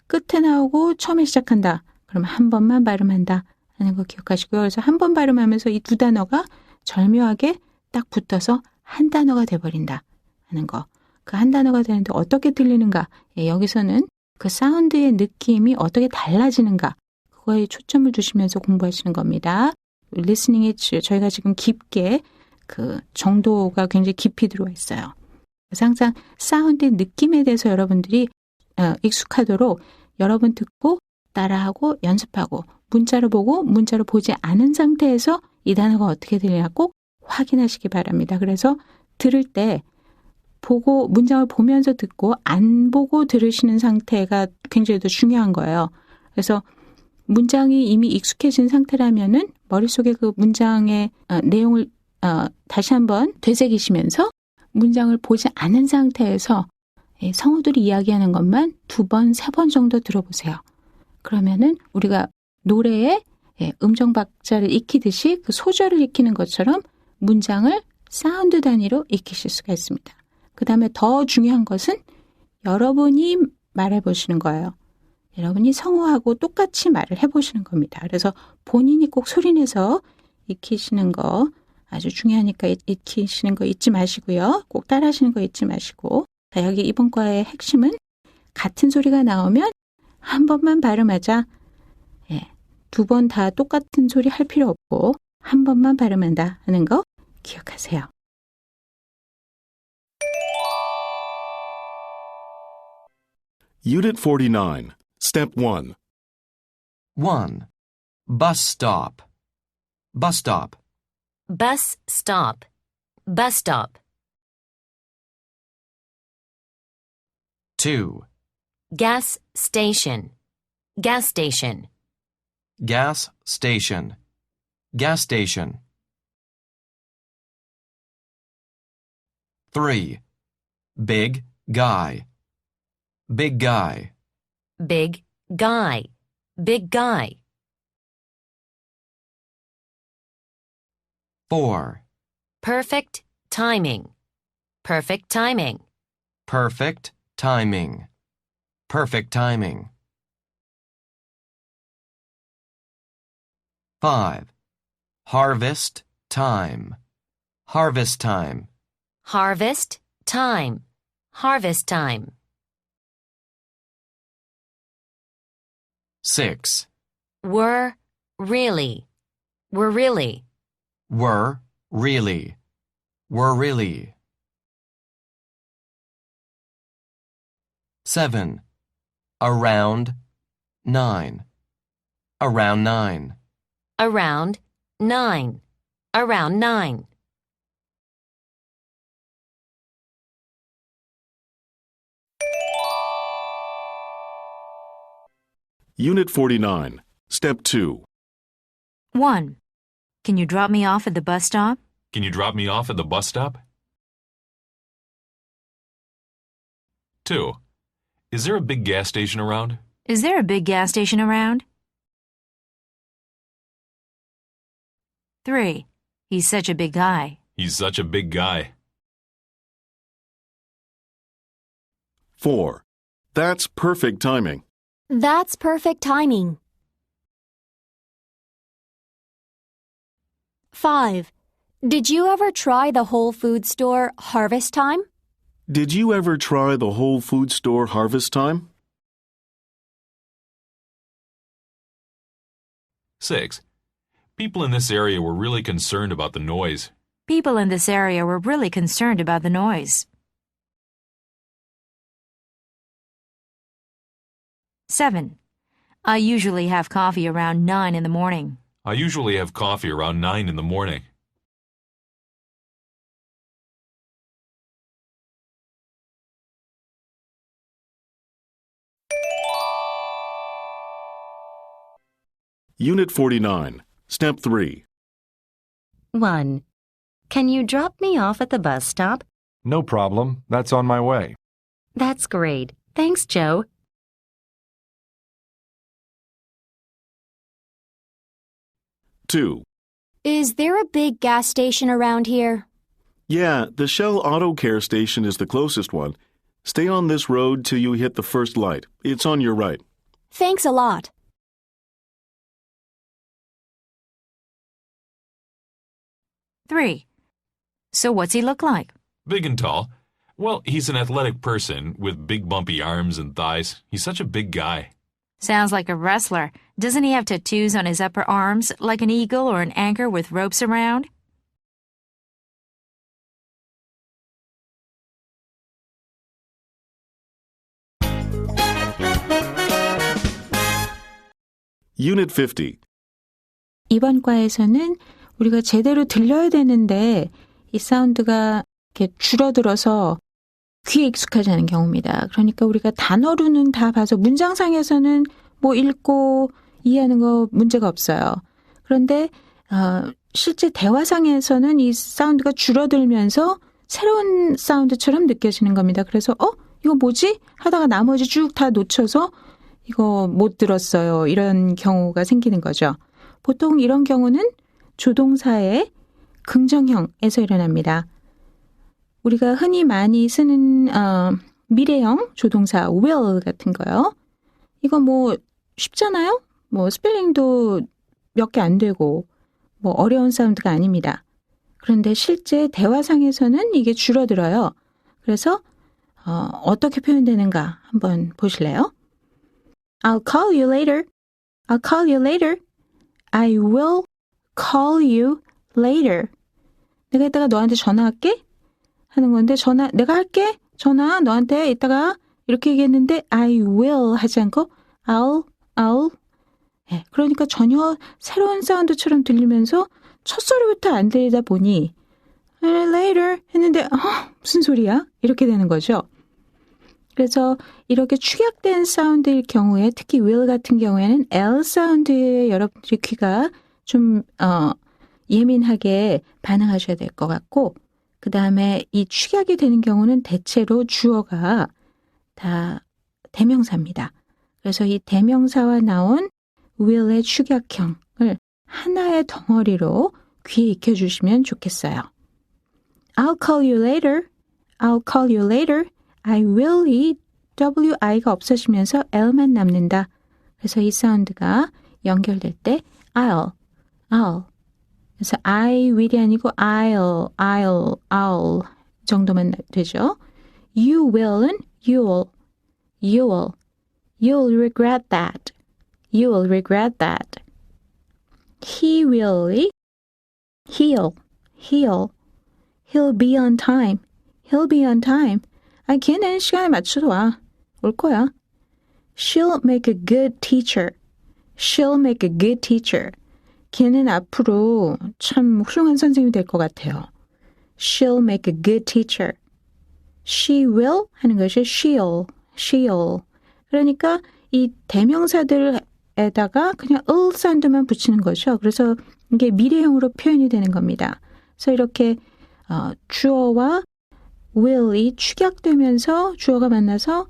끝에 나오고 처음에 시작한다. 그러면 한 번만 발음한다 하는 거 기억하시고요. 그래서 한 번 발음하면서 이 2단어가 절묘하게 딱 붙어서 한 단어가 돼버린다 하는 거. 그 한 단어가 되는데 어떻게 들리는가? 예, 여기서는 그 사운드의 느낌이 어떻게 달라지는가? 그거에 초점을 두시면서 공부하시는 겁니다. 리스닝에 저희가 지금 깊게 그 정도가 굉장히 깊이 들어와 있어요. 그래서 항상 사운드의 느낌에 대해서 여러분들이 익숙하도록 여러분 듣고 따라하고 연습하고 문자로 보고 문자로 보지 않은 상태에서 이 단어가 어떻게 들리나 꼭 확인하시기 바랍니다. 그래서 들을 때 보고 문장을 보면서 듣고 안 보고 들으시는 상태가 굉장히 더 중요한 거예요. 그래서 문장이 이미 익숙해진 상태라면은 머릿속에 그 문장의 내용을 다시 한번 되새기시면서 문장을 보지 않은 상태에서 성우들이 이야기하는 것만 2번, 3번 정도 들어보세요. 그러면은 우리가 노래에 음정 박자를 익히듯이 그 소절을 익히는 것처럼 문장을 사운드 단위로 익히실 수가 있습니다. 그 다음에 더 중요한 것은 여러분이 말해보시는 거예요. 여러분이 성우하고 똑같이 말을 해보시는 겁니다. 그래서 본인이 꼭 소리내서 익히시는 거 아주 중요하니까 익히시는 거 잊지 마시고요. 꼭 따라하시는 거 잊지 마시고. 자, 여기 이번 과의 핵심은 같은 소리가 나오면 한 번만 발음하자. 2번 다 똑같은 소리 할 필요 없고 한 번만 발음한다 하는 거 기억하세요. Unit 49, Step 1. 1. Bus stop. Bus stop. Bus stop. Bus stop. 2. Gas station. Gas station. Gas station. Gas station. 3. Big guy. Big guy. Big guy. Big guy. 4. Perfect timing. Perfect timing. Perfect timing. Perfect timing. 5. Harvest time. Harvest time. Harvest time. Harvest time. 6. Were really. Were really. Were really. Were really. 7. Around 9. Around 9. Around 9. Around 9. Unit 49, Step 2. 1. Can you drop me off at the bus stop? Can you drop me off at the bus stop? 2. Is there a big gas station around? Is there a big gas station around? 3. He's such a big guy. He's such a big guy. 4. That's perfect timing. That's perfect timing. 5. Did you ever try the Whole Food store Harvest Time? Did you ever try the Whole Food store Harvest Time? 6. People in this area were really concerned about the noise. People in this area were really concerned about the noise. 7. I usually have coffee around 9 in the morning. I usually have coffee around 9 in the morning. Unit 49, Step 3. 1. Can you drop me off at the bus stop? No problem. That's on my way. That's great. Thanks, Joe. 2. Is there a big gas station around here? Yeah, the Shell Auto Care station is the closest one. Stay on this road till you hit the first light. It's on your right. Thanks a lot. 3. So what's he look like? Big and tall. Well, he's an athletic person with big bumpy arms and thighs. He's such a big guy. Sounds like a wrestler. Doesn't he have tattoos on his upper arms, like an eagle or an anchor with ropes around? Unit 50. 이번 과에서는 우리가 제대로 들려야 되는데 이 사운드가 이렇게 줄어들어서 귀에 익숙하지 않은 경우입니다. 그러니까 우리가 단어로는 다 봐서 문장상에서는 뭐 읽고 이해하는 거 문제가 없어요. 그런데 실제 대화상에서는 이 사운드가 줄어들면서 새로운 사운드처럼 느껴지는 겁니다. 그래서 이거 뭐지? 하다가 나머지 쭉 다 놓쳐서 이거 못 들었어요. 이런 경우가 생기는 거죠. 보통 이런 경우는 조동사의 긍정형에서 일어납니다. 우리가 흔히 많이 쓰는 미래형 조동사 will 같은 거요. 이거 뭐 쉽잖아요. 뭐 스펠링도 몇 개 안 되고 뭐 어려운 사운드가 아닙니다. 그런데 실제 대화상에서는 이게 줄어들어요. 그래서 어떻게 표현되는가 한번 보실래요? I'll call you later. I'll call you later. I will call you later. 내가 이따가 너한테 전화할게 하는 건데 내가 할게. 전화 너한테 이따가 이렇게 얘기했는데 I will 하지 않고 I'll. 네, 그러니까 전혀 새로운 사운드처럼 들리면서 첫 소리부터 안 들리다 보니 later 했는데 무슨 소리야? 이렇게 되는 거죠. 그래서 이렇게 축약된 사운드일 경우에 특히 will 같은 경우에는 L 사운드에 여러분들이 귀가 좀 예민하게 반응하셔야 될 것 같고 그 다음에 이 축약이 되는 경우는 대체로 주어가 다 대명사입니다. 그래서 이 대명사와 나온 will의 축약형을 하나의 덩어리로 귀에 익혀주시면 좋겠어요. I'll call you later. I'll call you later. I will이 WI가 없어지면서 L만 남는다. 그래서 이 사운드가 연결될 때 I'll. 그래서 I will이 아니고 I'll 정도만 되죠. You will은 you'll regret that. You'll regret that. He will이 he'll be on time. He'll be on time. 걔는 시간에 맞춰서 올 거야. She'll make a good teacher. She'll make a good teacher. 걔는 앞으로 참 훌륭한 선생님이 될 것 같아요. She'll make a good teacher. She will 하는 것이 she'll. 그러니까 이 대명사들에다가 그냥 을 사운드만 붙이는 거죠. 그래서 이게 미래형으로 표현이 되는 겁니다. 그래서 이렇게 주어와 will이 축약되면서 주어가 만나서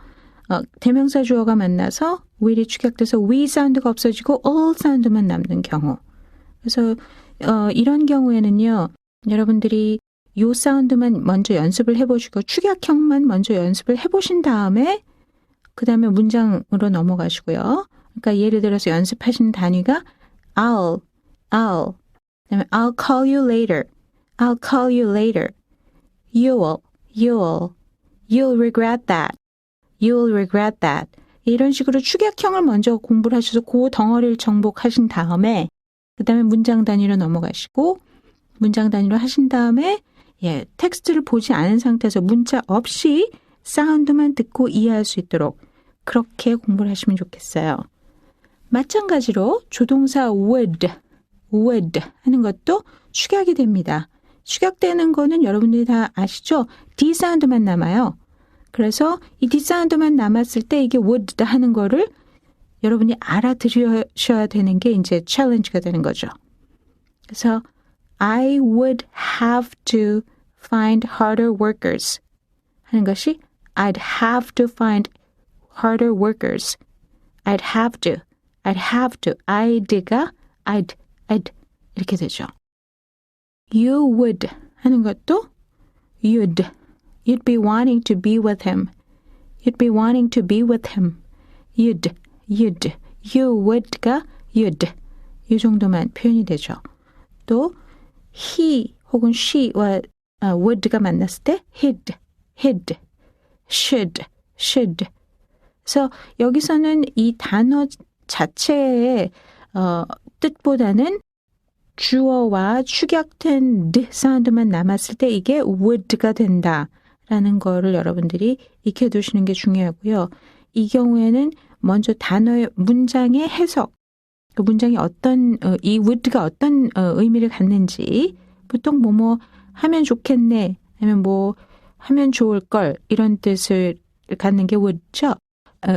대명사 주어가 만나서 will이 축약돼서 we 사운드가 없어지고 all 사운드만 남는 경우. 그래서 이런 경우에는요. 여러분들이 요 사운드만 먼저 연습을 해보시고 축약형만 먼저 연습을 해보신 다음에 그 다음에 문장으로 넘어가시고요. 그러니까 예를 들어서 연습하시는 단위가 I'll 그다음에 I'll call you later. I'll call you later. You'll regret that. You'll regret that. 이런 식으로 축약형을 먼저 공부를 하셔서 그 덩어리를 정복하신 다음에 그 다음에 문장 단위로 넘어가시고 문장 단위로 하신 다음에 텍스트를 보지 않은 상태에서 문자 없이 사운드만 듣고 이해할 수 있도록 그렇게 공부를 하시면 좋겠어요. 마찬가지로 조동사 would 하는 것도 축약이 됩니다. 축약되는 거는 여러분들이 다 아시죠? D 사운드만 남아요. 그래서 이 D 사운드만 남았을 때 이게 would 하는 거를 여러분이 알아들으셔야 되는 게 이제 챌린지가 되는 거죠. 그래서 I would have to find harder workers 하는 것이 I'd have to find harder workers. I'd have to. I'd가 I'd 이렇게 되죠. You would 하는 것도 you'd be wanting to be with him. You'd be wanting to be with him. You'd. You would가 you'd. 이 정도만 표현이 되죠. 또 he 혹은 she와 would가 만났을 때 hid, should. 그래서 여기서는 이 단어 자체의 뜻보다는 주어와 축약된 드 사운드만 남았을 때 이게 would가 된다라는 거를 여러분들이 익혀두시는 게 중요하고요. 이 경우에는 먼저 단어의 문장의 해석, 그 문장이 이 would가 어떤 의미를 갖는지, 보통 뭐뭐 하면 좋겠네, 아니면 뭐 하면 좋을 걸, 이런 뜻을 갖는 게 would죠.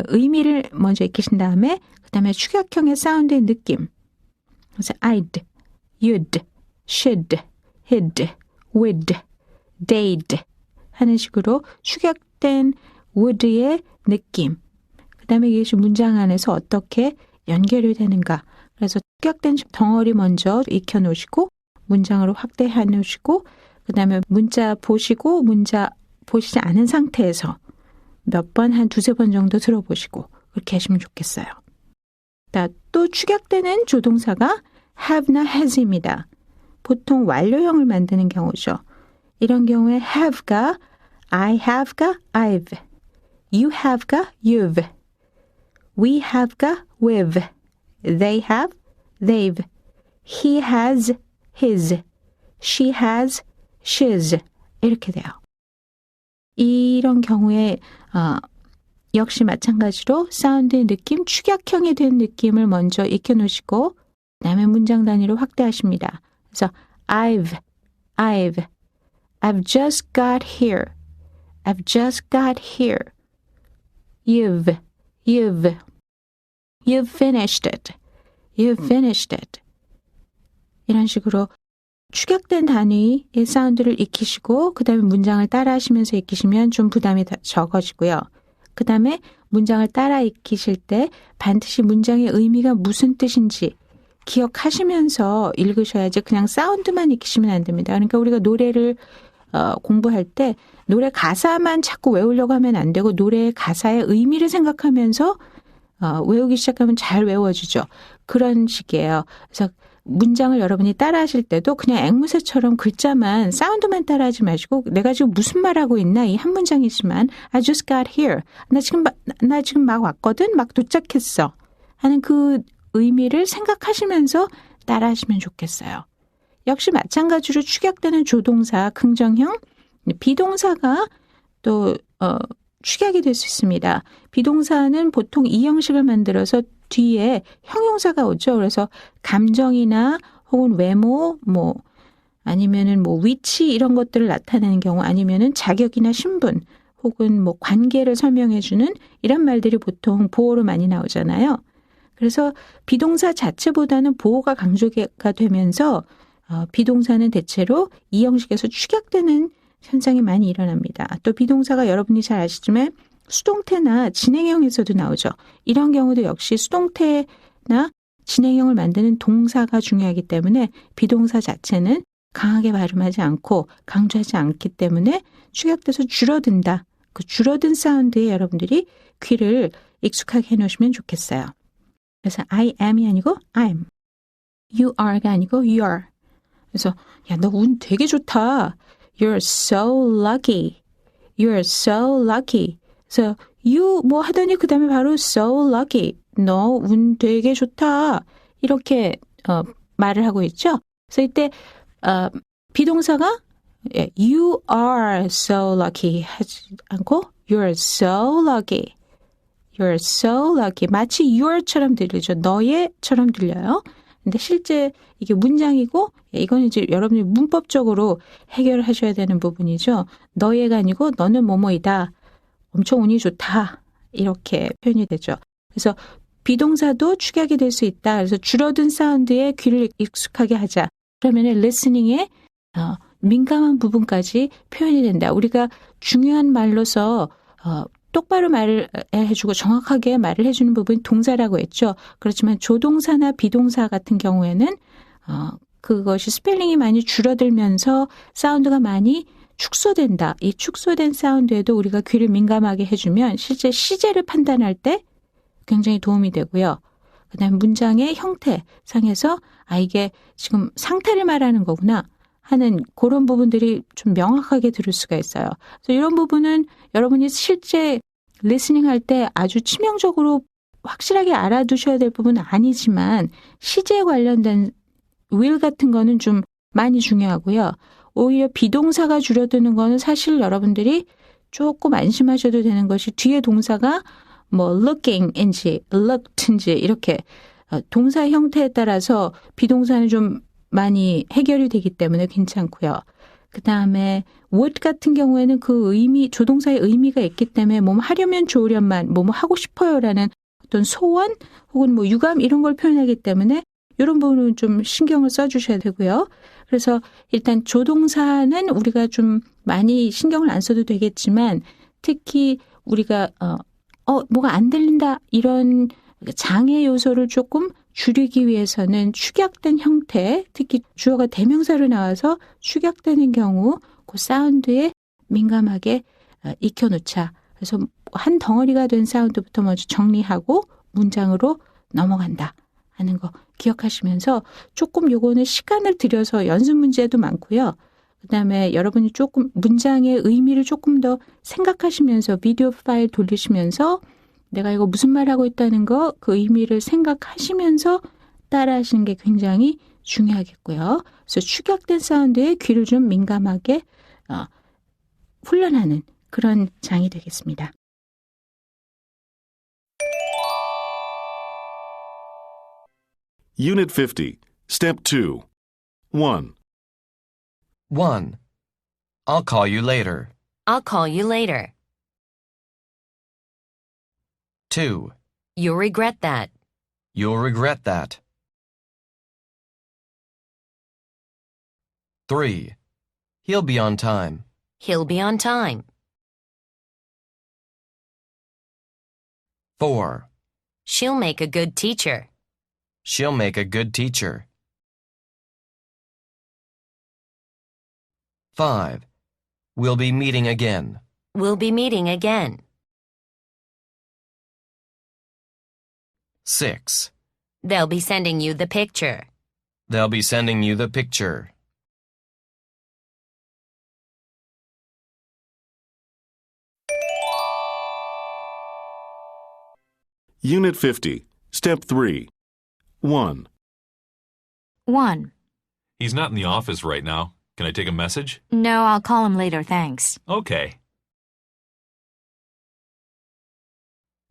의미를 먼저 익히신 다음에 그다음에 축약형의 사운드의 느낌. 그래서 I'd, you'd, should, hid, would, they'd 하는 식으로 축약된 would의 느낌. 그다음에 이것이 문장 안에서 어떻게 연결이 되는가. 그래서 축약된 덩어리 먼저 익혀놓으시고 문장으로 확대해 놓으시고 그다음에 문자 보시고 문자 보시지 않은 상태에서 몇 번, 한 두세 번 정도 들어보시고 그렇게 하시면 좋겠어요. 또 축약되는 조동사가 have나 has입니다. 보통 완료형을 만드는 경우죠. 이런 경우에 have가 I have가 I've, you have가 you've, we have가 we've, they have they've, he has his, she has she's 이렇게 돼요. 이런 경우에 역시 마찬가지로 사운드의 느낌, 축약형이 된 느낌을 먼저 익혀놓으시고 그다음에 문장 단위로 확대하십니다. 그래서 I've just got here, I've just got here. You've finished it. 이런 식으로 축약된 단위의 사운드를 익히시고 그 다음에 문장을 따라 하시면서 익히시면 좀 부담이 적어지고요. 그 다음에 문장을 따라 익히실 때 반드시 문장의 의미가 무슨 뜻인지 기억하시면서 읽으셔야지 그냥 사운드만 익히시면 안 됩니다. 그러니까 우리가 노래를 공부할 때 노래 가사만 자꾸 외우려고 하면 안 되고 노래의 가사의 의미를 생각하면서 외우기 시작하면 잘 외워지죠. 그런 식이에요. 그래서 문장을 여러분이 따라하실 때도 그냥 앵무새처럼 글자만 사운드만 따라하지 마시고 내가 지금 무슨 말하고 있나 이 한 문장이지만 I just got here. 나 지금 막 왔거든. 막 도착했어. 하는 그 의미를 생각하시면서 따라하시면 좋겠어요. 역시 마찬가지로 축약되는 조동사 긍정형, 비동사가 또 축약이 될 수 있습니다. 비동사는 보통 이 형식을 만들어서 뒤에 형용사가 오죠. 그래서 감정이나 혹은 외모, 아니면은 위치 이런 것들을 나타내는 경우 아니면은 자격이나 신분 혹은 관계를 설명해주는 이런 말들이 보통 보호로 많이 나오잖아요. 그래서 비동사 자체보다는 보호가 강조가 되면서 비동사는 대체로 이 형식에서 축약되는 현상이 많이 일어납니다. 또 비동사가 여러분이 잘 아시지만 수동태나 진행형에서도 나오죠. 이런 경우도 역시 수동태나 진행형을 만드는 동사가 중요하기 때문에 비동사 자체는 강하게 발음하지 않고 강조하지 않기 때문에 축약돼서 줄어든다. 그 줄어든 사운드에 여러분들이 귀를 익숙하게 해놓으시면 좋겠어요. 그래서 I am이 아니고 I'm, you are가 아니고 you are. 그래서 야, 너 운 되게 좋다. You're so lucky. You're so lucky. 그래서 you 하더니 그 다음에 바로 so lucky. 너 운 되게 좋다. 이렇게 말을 하고 있죠. 그래서 이때 비동사가 you are so lucky 하지 않고 you're so lucky. You're so lucky. 마치 your처럼 들리죠. 너의처럼 들려요. 근데 실제 이게 문장이고 이건 이제 여러분이 문법적으로 해결을 하셔야 되는 부분이죠. 너의가 아니고 너는 뭐뭐이다. 엄청 운이 좋다. 이렇게 표현이 되죠. 그래서 비동사도 축약이 될 수 있다. 그래서 줄어든 사운드에 귀를 익숙하게 하자. 그러면 listening에 민감한 부분까지 표현이 된다. 우리가 중요한 말로서 똑바로 말을 해주고 정확하게 말을 해주는 부분이 동사라고 했죠. 그렇지만 조동사나 비동사 같은 경우에는 그것이 스펠링이 많이 줄어들면서 사운드가 많이 축소된다. 이 축소된 사운드에도 우리가 귀를 민감하게 해주면 실제 시제를 판단할 때 굉장히 도움이 되고요. 그다음 문장의 형태상에서 이게 지금 상태를 말하는 거구나. 하는 그런 부분들이 좀 명확하게 들을 수가 있어요. 그래서 이런 부분은 여러분이 실제 리스닝 할 때 아주 치명적으로 확실하게 알아두셔야 될 부분은 아니지만 시제에 관련된 will 같은 거는 좀 많이 중요하고요. 오히려 비동사가 줄어드는 거는 사실 여러분들이 조금 안심하셔도 되는 것이 뒤에 동사가 뭐 looking인지 looked인지 이렇게 동사 형태에 따라서 비동사는 좀 많이 해결이 되기 때문에 괜찮고요. 그 다음에 would 같은 경우에는 그 의미, 조동사의 의미가 있기 때문에 뭐 하려면 좋으련만 뭐 하고 싶어요라는 어떤 소원 혹은 뭐 유감 이런 걸 표현하기 때문에 이런 부분은 좀 신경을 써주셔야 되고요. 그래서 일단 조동사는 우리가 좀 많이 신경을 안 써도 되겠지만 특히 우리가 뭐가 안 들린다 이런 장애 요소를 조금 줄이기 위해서는 축약된 형태, 특히 주어가 대명사로 나와서 축약되는 경우 그 사운드에 민감하게 익혀놓자. 그래서 한 덩어리가 된 사운드부터 먼저 정리하고 문장으로 넘어간다 하는 거 기억하시면서 조금 요거는 시간을 들여서 연습 문제도 많고요. 그다음에 여러분이 조금 문장의 의미를 조금 더 생각하시면서 비디오 파일 돌리시면서 내가 이거 무슨 말 하고 있다는 거 그 의미를 생각하시면서 따라하시는 게 굉장히 중요하겠고요. 그래서 축약된 사운드에 귀를 좀 민감하게 훈련하는 그런 장이 되겠습니다. Unit 50, Step 2. 1. 1. I'll call you later. I'll call you later. 2. You'll regret that. You'll regret that. 3. He'll be on time. He'll be on time. 4. She'll make a good teacher. She'll make a good teacher. 5. We'll be meeting again. We'll be meeting again. 6. They'll be sending you the picture. They'll be sending you the picture. 'Unit 50, Step 3. 1. 1. He's not in the office right now. Can I take a message? No, I'll call him later, thanks. Okay.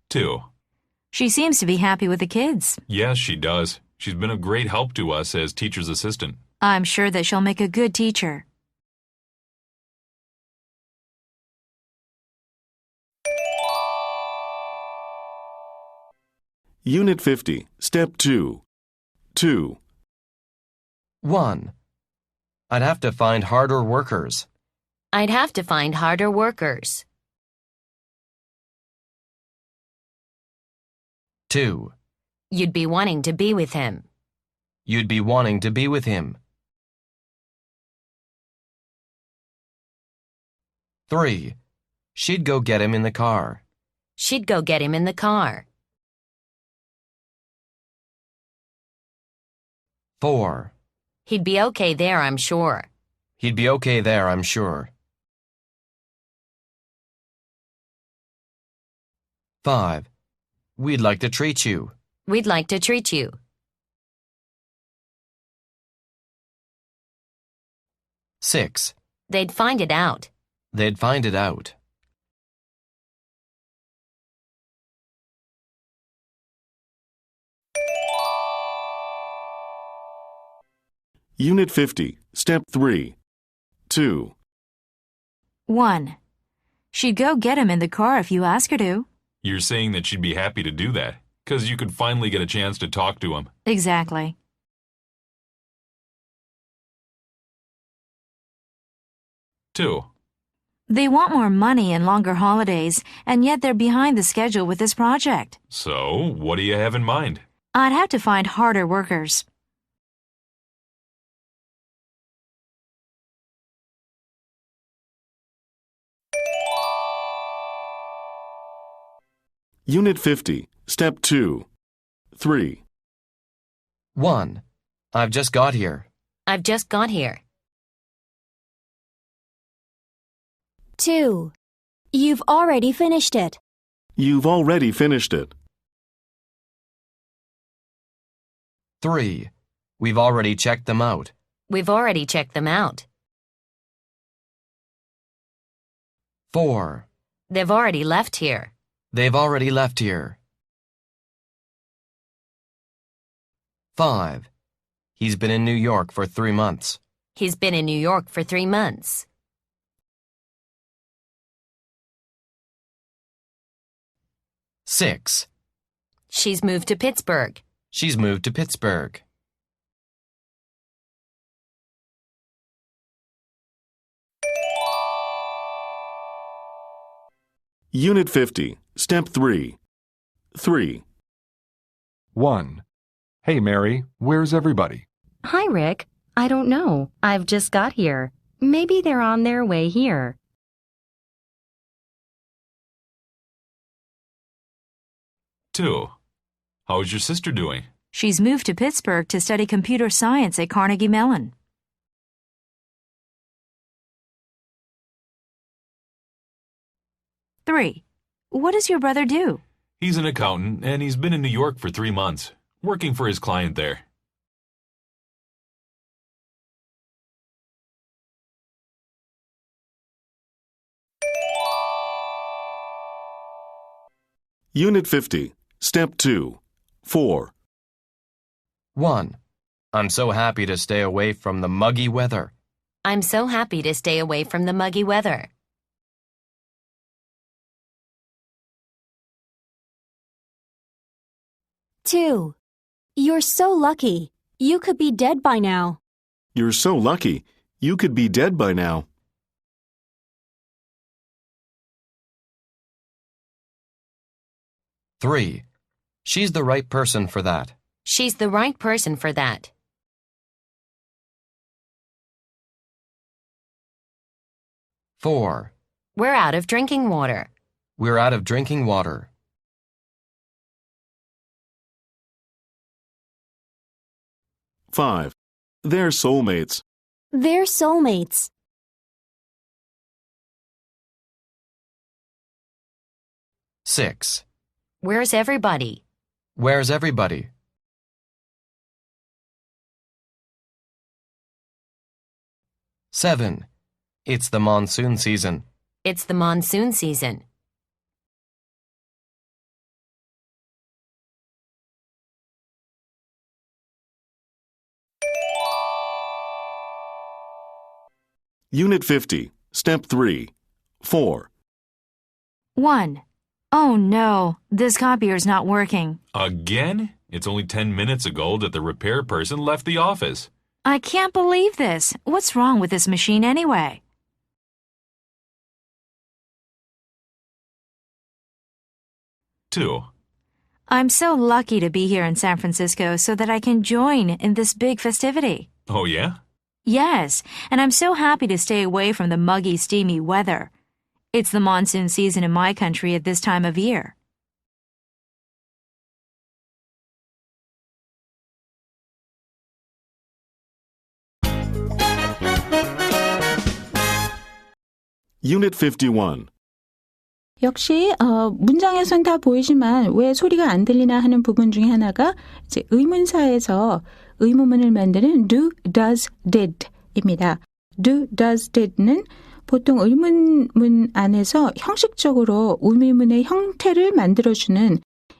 2. She seems to be happy with the kids. Yes, she does. She's been a great help to us as teacher's assistant. I'm sure that she'll make a good teacher. 'Unit 50, Step 2. 2. 1. I'd have to find harder workers. I'd have to find harder workers. 2. You'd be wanting to be with him. You'd be wanting to be with him. 3. She'd go get him in the car. She'd go get him in the car. 4. He'd be okay there, I'm sure. He'd be okay there, I'm sure. 5. We'd like to treat you. We'd like to treat you. 6. They'd find it out. They'd find it out. 'Unit 50, Step 3. 2. 1. She'd go get him in the car if you ask her to. You're saying that she'd be happy to do that, 'cause you could finally get a chance to talk to him. Exactly. 2. They want more money and longer holidays, and yet they're behind the schedule with this project. So, what do you have in mind? I'd have to find harder workers. 'Unit 50, Step 2. 3. 1. I've just got here. I've just got here. 2. You've already finished it. You've already finished it. 3. We've already checked them out. We've already checked them out. 4. They've already left here. They've already left here. 5. He's been in New York for 3 months. He's been in New York for 3 months. 6. She's moved to Pittsburgh. She's moved to Pittsburgh. Unit 50, Step 3. 3. 1. Hey, Mary, where's everybody? Hi, Rick. I don't know. I've just got here. Maybe they're on their way here. 2. How's your sister doing? She's moved to Pittsburgh to study computer science at Carnegie Mellon. 3. What does your brother do? He's an accountant, and he's been in New York for 3 months, working for his client there. 50, Step 2. 4. 1. I'm so happy to stay away from the muggy weather. I'm so happy to stay away from the muggy weather. 2. You're so lucky. You could be dead by now. You're so lucky. You could be dead by now. 3. She's the right person for that. She's the right person for that. 4. We're out of drinking water. We're out of drinking water. 5. They're soulmates. They're soulmates. 6. Where's everybody? Where's everybody? 7. It's the monsoon season. It's the monsoon season. 50, Step 3. 4. 1. Oh no, this copier's not working. Again? It's only 10 minutes ago that the repair person left the office. I can't believe this. What's wrong with this machine anyway? 2. I'm so lucky to be here in San Francisco so that I can join in this big festivity. Oh, yeah? Yes, and I'm so happy to stay away from the muggy, steamy weather. It's the monsoon season in my country at this time of year. Unit 51. 역시 문장에선 다 보이지만 왜 소리가 안 들리나 하는 부분 중에 하나가 이제 의문사에서 의문문을 만드는 do, does, did입니다. do, does, did는 보통 의문문 안에서 형식적으로 의문문의 형태를 만들어주는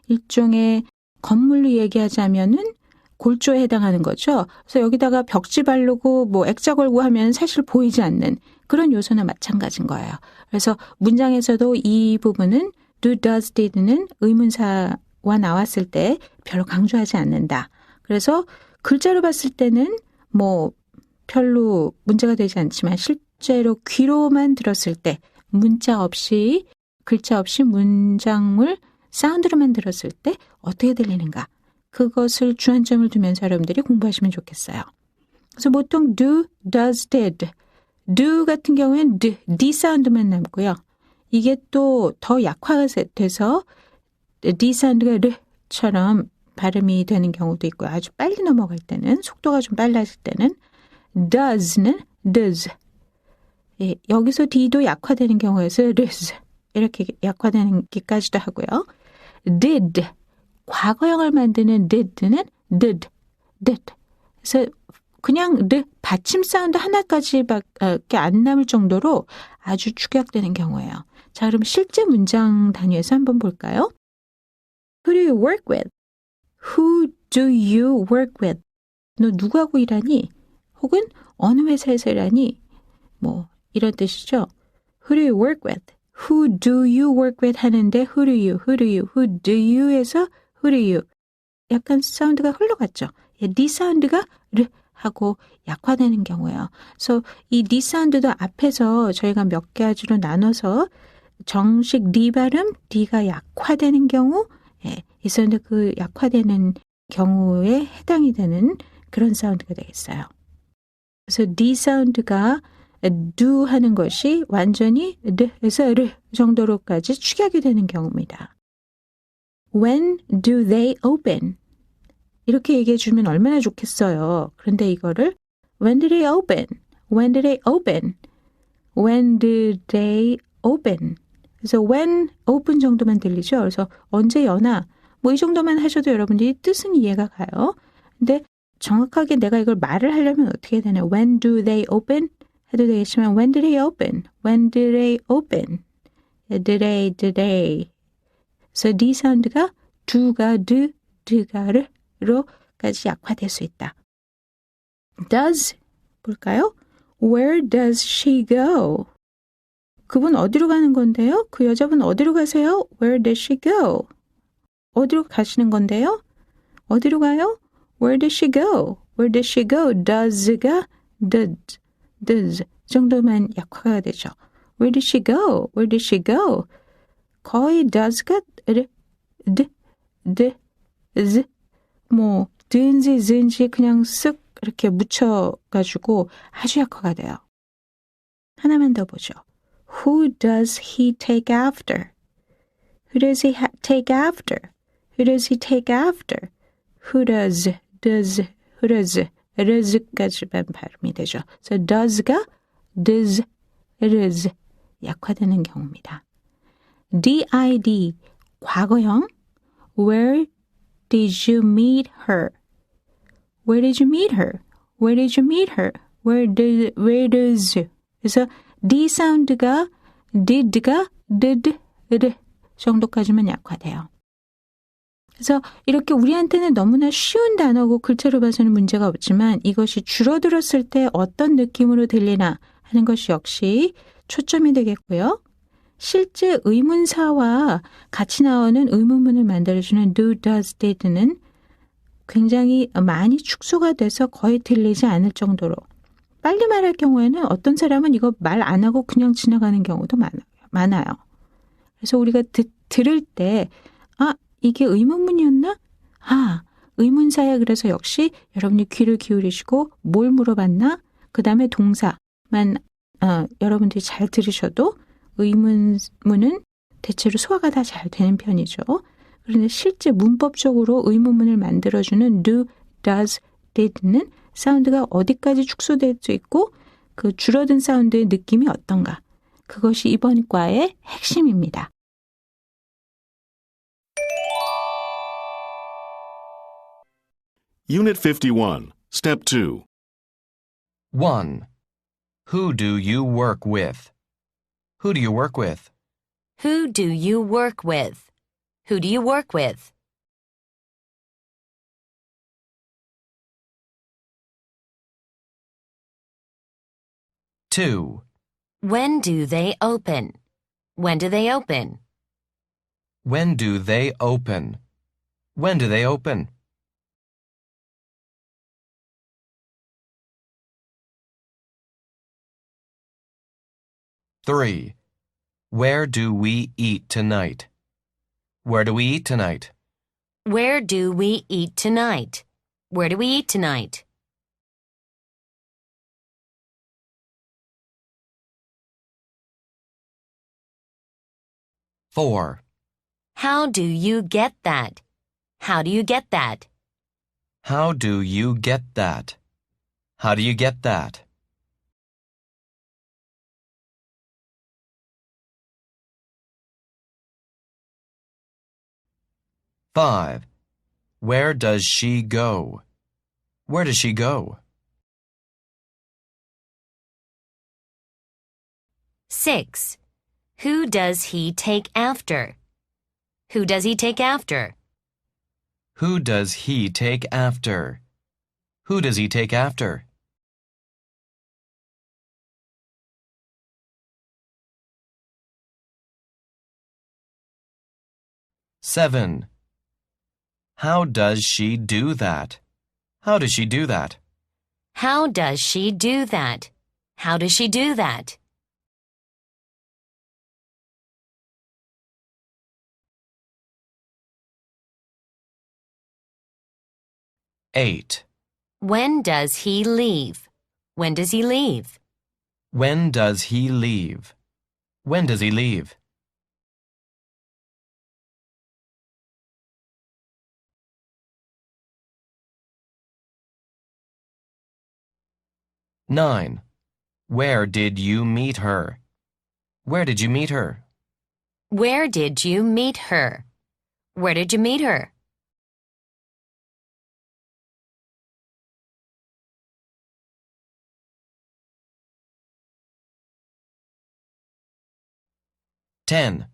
일종의 건물로 얘기하자면은 골조에 해당하는 거죠. 그래서 여기다가 벽지 바르고 뭐 액자 걸고 하면 사실 보이지 않는 그런 요소나 마찬가지인 거예요. 그래서 문장에서도 이 부분은 do, does, did는 의문사와 나왔을 때 별로 강조하지 않는다. 그래서 글자로 봤을 때는 뭐 별로 문제가 되지 않지만 실제로 귀로만 들었을 때 문자 없이 글자 없이 문장을 사운드로만 들었을 때 어떻게 들리는가. 그것을 주안점을 두면서 여러분들이 공부하시면 좋겠어요. 그래서 보통 do, does, did. do 같은 경우에는 d 사운드만 남고요. 이게 또 더 약화돼서 d 사운드가 르처럼 발음이 되는 경우도 있고요. 아주 빨리 넘어갈 때는 속도가 좀 빨라질 때는 does는 does 예, 여기서 D도 약화되는 경우에서 르즈 이렇게 약화되는 기까지도 하고요. did 과거형을 만드는 did는 did. 그래서 그냥 받침 사운드 하나까지밖에 안 남을 정도로 아주 축약되는 경우예요. 자, 그럼 실제 문장 단위에서 한번 볼까요? Who do you work with? Who do you work with? 너 누구하고 일하니? 혹은 어느 회사에서 일하니? 뭐 이런 뜻이죠. Who do you work with? Who do you work with 하는데 who do you에서 who do you 약간 사운드가 흘러갔죠. 니 사운드가 르 하고 약화되는 경우예요. 그래서 이 니 사운드도 앞에서 저희가 몇 가지로 나눠서 정식 니 발음, 니가 약화되는 경우, 예, 이 사운드 그 약화되는 경우에 해당이 되는 그런 사운드가 되겠어요. 그래서 니 사운드가 do 하는 것이 완전히 르에서 르 정도로까지 축약이 되는 경우입니다. When do they open? 이렇게 얘기해 주면 얼마나 좋겠어요. 그런데 이거를 When do they open? When do they open? When do they open? 그래서 when open 정도만 들리죠. 그래서 언제 여나 뭐 이 정도만 하셔도 여러분들이 뜻은 이해가 가요. 근데 정확하게 내가 이걸 말을 하려면 어떻게 되나? When do they open? 해도 되겠지만 when do they open? When do they open? do they. 그래서 디 사운드가 do가 드가 르로까지 약화될 수 있다. Does 볼까요? Where does she go? 그분 어디로 가는 건데요? 그 여자분 어디로 가세요? Where does she go? 어디로 가시는 건데요? 어디로 가요? Where does she go? Where does she go? Does가 does 정도만 약화가 되죠. Where does she go? Where does she go? 거의 does가 뭐 든지 그냥 쓱 이렇게 묻혀가지고 아주 약화가 돼요. 하나만 더 보죠. Who does he take after? Who does he take after? Who does he take after? Who does 르즈까지만 발음이 되죠. 그래서 does가 does, 약화되는 경우입니다. did, 과거형. Where did you meet her? Where did you meet her? Where did you meet her? Where does. 그래서 D 사운드가 did가 did 정도까지만 약화돼요. 그래서 이렇게 우리한테는 너무나 쉬운 단어고 글자로 봐서는 문제가 없지만 이것이 줄어들었을 때 어떤 느낌으로 들리나 하는 것이 역시 초점이 되겠고요. 실제 의문사와 같이 나오는 의문문을 만들어주는 do, does, did는 굉장히 많이 축소가 돼서 거의 들리지 않을 정도로 빨리 말할 경우에는 어떤 사람은 이거 말 안 하고 그냥 지나가는 경우도 많아요. 그래서 우리가 들을 때 이게 의문문이었나? 의문사야. 그래서 역시 여러분이 귀를 기울이시고 뭘 물어봤나? 그 다음에 동사만 여러분들이 잘 들으셔도 의문문은 대체로 소화가 다 잘 되는 편이죠. 그런데 실제 문법적으로 의문문을 만들어주는 do, does, did는 사운드가 어디까지 축소될 수 있고 그 줄어든 사운드의 느낌이 어떤가. 그것이 이번 과의 핵심입니다. Unit 51, Step 2. 1. Who do you work with? Who do you work with? Who do you work with? Who do you work with? 2. When do they open? When do they open? When do they open? When do they open? 3. Where do we eat tonight? Where do we eat tonight? Where do we eat tonight? Where do we eat tonight? 4. How do you get that? How do you get that? How do you get that? How do you get that? 5. Where does she go? Where does she go? 6. Who does he take after? Who does he take after? Who does he take after? Who does he take after? 7. How does she do that? How does she do that? How does she do that? How does she do that? 8. When does he leave? When does he leave? When does he leave? When does he leave? 9. Where did you meet her? Where did you meet her? Where did you meet her? Where did you meet her? 10.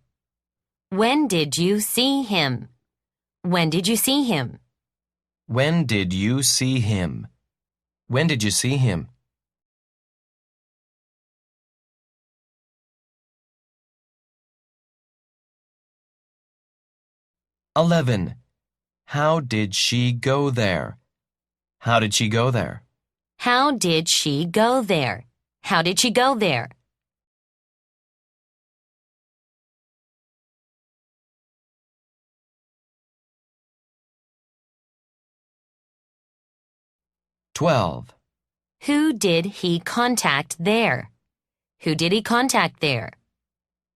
When did you see him? When did you see him? When did you see him? When did you see him? 11. How did she go there? How did she go there? How did she go there? How did she go there? 12. Who did he contact there? Who did he contact there?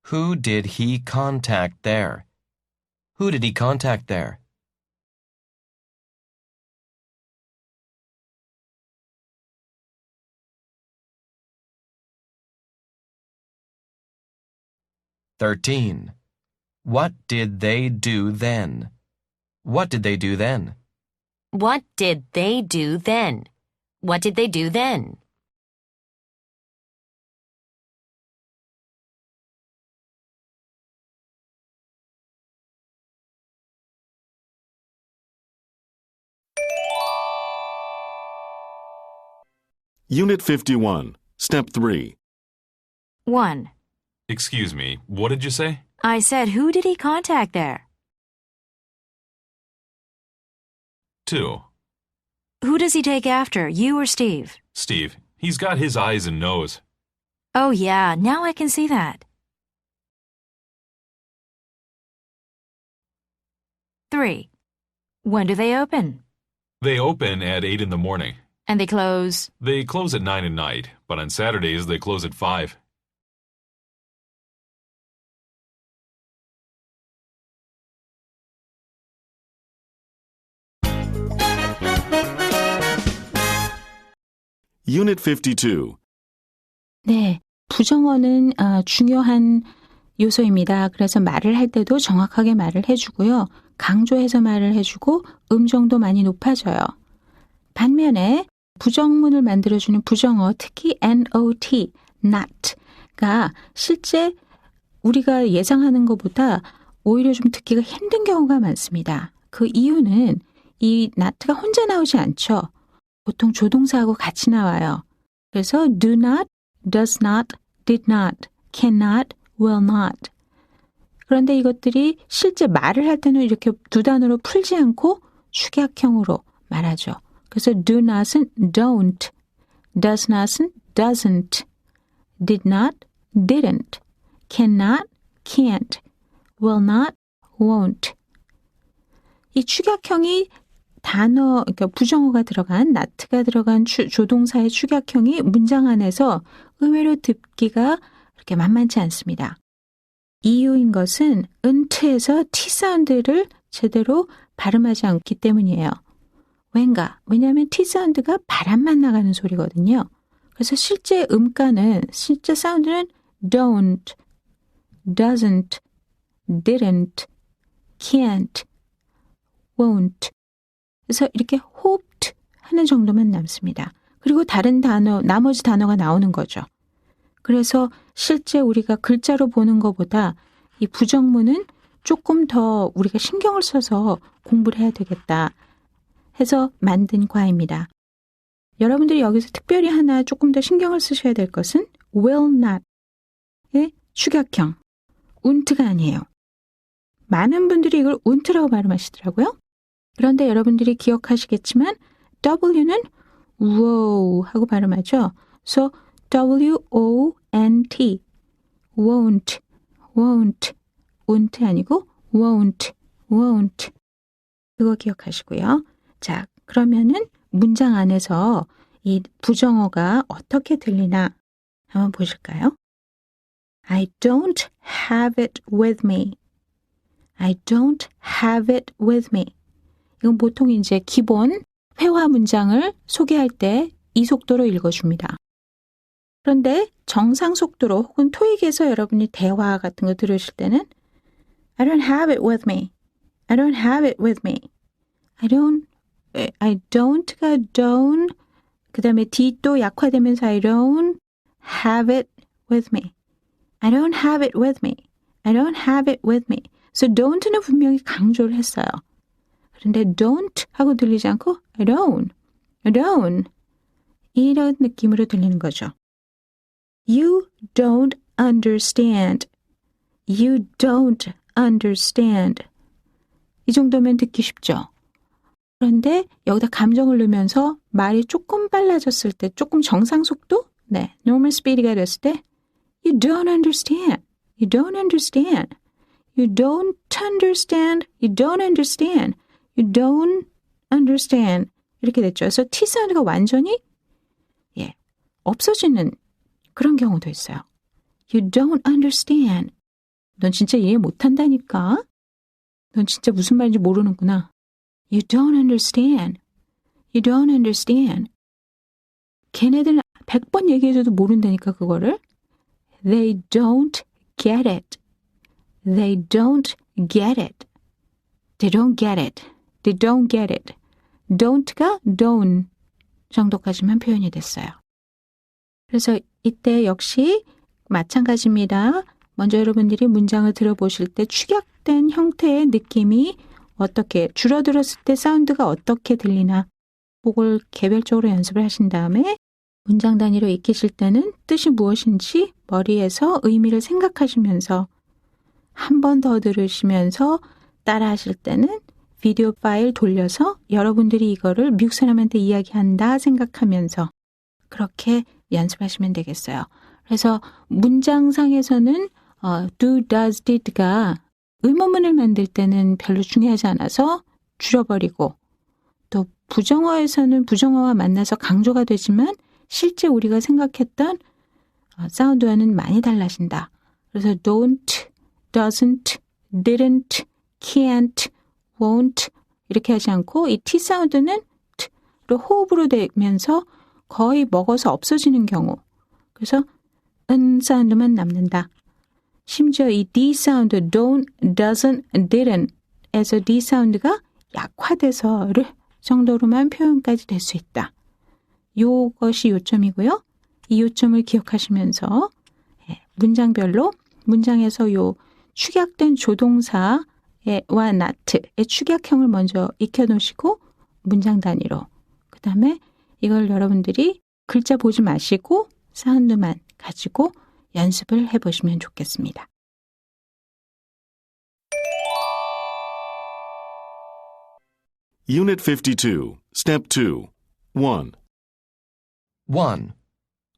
Who did he contact there? Who did he contact there? 13. What did they do then? What did they do then? What did they do then? What did they do then? 51, Step 3. 1. Excuse me, what did you say? I said, who did he contact there? 2. Who does he take after, you or Steve? Steve, he's got his eyes and nose. Oh, yeah, now I can see that. 3. When do they open? They open at 8 in the morning. And they close? They close at 9 at night, but on Saturdays they close at 5. Unit 52. 네, 부정어는 중요한 요소입니다. 그래서 말을 할 때도 정확하게 말을 해주고요. 강조해서 말을 해주고 음정도 많이 높아져요. 반면에 부정문을 만들어주는 부정어, 특히 not, not가 실제 우리가 예상하는 것보다 오히려 좀 듣기가 힘든 경우가 많습니다. 그 이유는 이 not가 혼자 나오지 않죠. 보통 조동사하고 같이 나와요. 그래서 do not, does not, did not, cannot, will not. 그런데 이것들이 실제 말을 할 때는 이렇게 두 단어로 풀지 않고 축약형으로 말하죠. 그래서 do not은 don't, does not은 doesn't, did not, didn't, cannot, can't, will not, won't. 이 축약형이 단어, 그러니까 부정어가 들어간, not가 들어간 조동사의 축약형이 문장 안에서 의외로 듣기가 그렇게 만만치 않습니다. 이유인 것은 은트에서 T 사운드를 제대로 발음하지 않기 때문이에요. 왠가? 왜냐하면 T 사운드가 바람만 나가는 소리거든요. 그래서 실제 음가는, 실제 사운드는 don't, doesn't, didn't, can't, won't. 그래서 이렇게 hoped 하는 정도만 남습니다. 그리고 다른 단어, 나머지 단어가 나오는 거죠. 그래서 실제 우리가 글자로 보는 것보다 이 부정문은 조금 더 우리가 신경을 써서 공부를 해야 되겠다 해서 만든 과입니다. 여러분들이 여기서 특별히 하나 조금 더 신경을 쓰셔야 될 것은 will not의 축약형, won't가 아니에요. 많은 분들이 이걸 won't라고 발음하시더라고요. 그런데 여러분들이 기억하시겠지만 W는 wow 하고 발음하죠. So W-O-N-T won't, won't, won't 아니고 won't, won't 그거 기억하시고요. 자, 그러면은 문장 안에서 이 부정어가 어떻게 들리나 한번 보실까요? I don't have it with me. I don't have it with me. 이건 보통 이제 기본 회화 문장을 소개할 때 이 속도로 읽어줍니다. 그런데 정상 속도로 혹은 토익에서 여러분이 대화 같은 거 들으실 때는 I don't have it with me. I don't have it with me. I don't가 don't 그 다음에 D도 약화되면서 I don't have it with me. I don't have it with me. I don't have it with me. So don't는 분명히 강조를 했어요. 그런데 don't 하고 들리지 않고 I don't 이런 느낌으로 들리는 거죠. You don't understand. You don't understand. 이 정도면 듣기 쉽죠. 그런데 여기다 감정을 넣으면서 말이 조금 빨라졌을 때, 조금 정상 속도? 네, normal speed가 됐을 때 You don't understand. You don't understand. You don't understand. You don't understand. You don't understand. 이렇게 됐죠. 그래서 T 사운드가 완전히 없어지는 그런 경우도 있어요. You don't understand. 넌 진짜 이해 못한다니까. 넌 진짜 무슨 말인지 모르는구나. You don't understand. You don't understand. 걔네들은 100번 얘기해줘도 모른다니까 그거를. They don't get it. They don't get it. They don't get it. They don't get it. Don't가 don't 정도까지만 표현이 됐어요. 그래서 이때 역시 마찬가지입니다. 먼저 여러분들이 문장을 들어보실 때 축약된 형태의 느낌이 어떻게 줄어들었을 때 사운드가 어떻게 들리나 그걸 개별적으로 연습을 하신 다음에 문장 단위로 익히실 때는 뜻이 무엇인지 머리에서 의미를 생각하시면서 한 번 더 들으시면서 따라하실 때는 비디오 파일 돌려서 여러분들이 이거를 미국 사람한테 이야기한다 생각하면서 그렇게 연습하시면 되겠어요. 그래서 문장상에서는 do, does, did가 의문문을 만들 때는 별로 중요하지 않아서 줄여버리고 또 부정어에서는 부정어와 만나서 강조가 되지만 실제 우리가 생각했던 사운드와는 많이 달라진다. 그래서 don't, doesn't, didn't, can't, won't 이렇게 하지 않고 이 T 사운드는 T로 호흡으로 되면서 거의 먹어서 없어지는 경우. 그래서 사운드만 남는다. 심지어 이 D 사운드 don't, doesn't, didn't 에서 D 사운드가 약화돼서 르 정도로만 표현까지 될 수 있다. 요것이 요점이고요. 이 요점을 기억하시면서 문장별로 문장에서 요 축약된 조동사와 not의 축약형을 먼저 익혀놓으시고 문장 단위로 그 다음에 이걸 여러분들이 글자 보지 마시고 사운드만 가지고 연습을 해보시면 좋겠습니다. Unit 52, Step 2, 1. 1.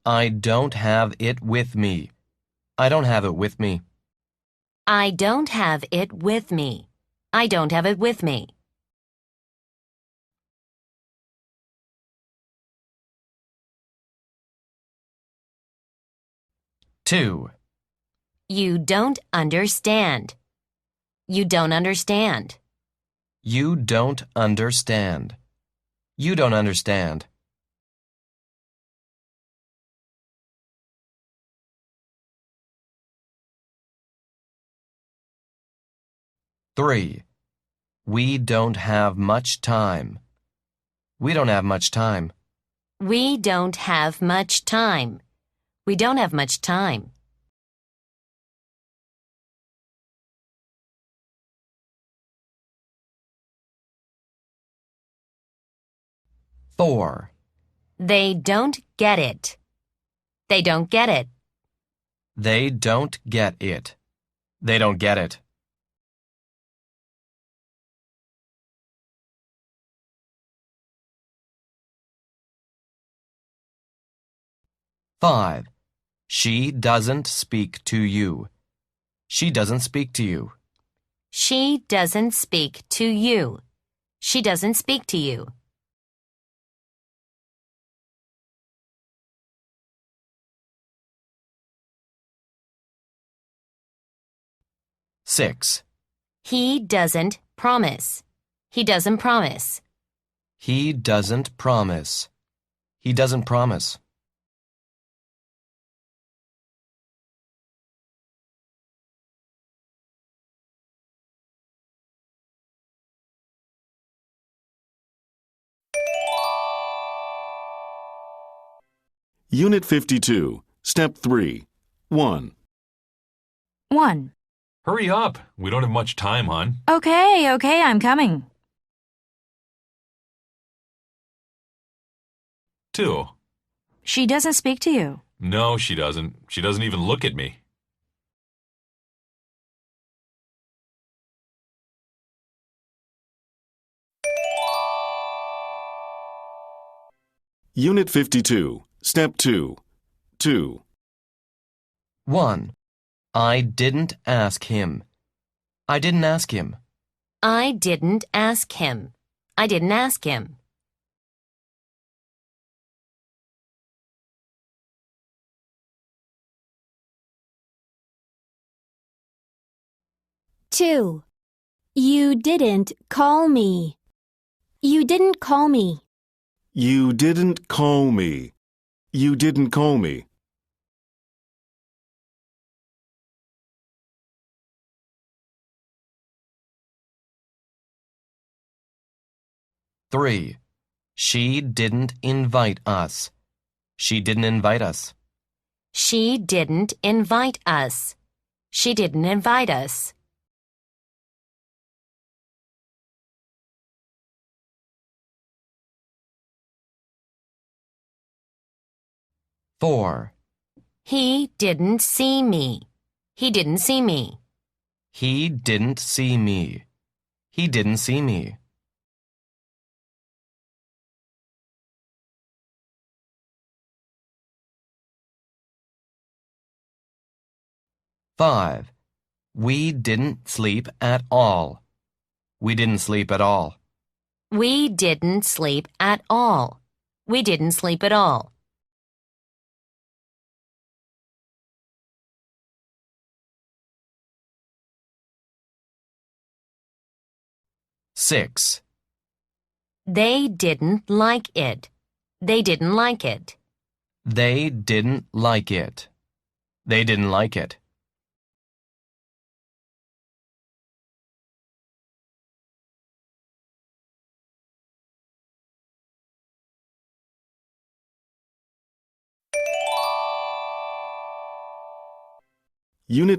I don't have it with me. I don't have it with me. I don't have it with me. I don't have it with me. 2. You don't understand. You don't understand. You don't understand. You don't understand. 3. We don't have much time. We don't have much time. We don't have much time. We don't have much time. Four. They don't get it. They don't get it. They don't get it. They don't get it. Five. She doesn't speak to you. She doesn't speak to you. She doesn't speak to you. She doesn't speak to you. Six. He doesn't promise. He doesn't promise. He doesn't promise. He doesn't promise. Unit 52, Step 3. 1. 1. Hurry up. We don't have much time, hon. Okay, I'm coming. 2. She doesn't speak to you. No, she doesn't. She doesn't even look at me. 52, Step 2. 2. 1. I didn't ask him. I didn't ask him. I didn't ask him. I didn't ask him. 2. You didn't call me. You didn't call me. You didn't call me. You didn't call me. 3. She didn't invite us. She didn't invite us. She didn't invite us. She didn't invite us. 4. He didn't see me. He didn't see me. He didn't see me. He didn't see me. 5. We didn't sleep at all. We didn't sleep at all. We didn't sleep at all. We didn't sleep at all. 6. They didn't like it. They didn't like it. They didn't like it. They didn't like it.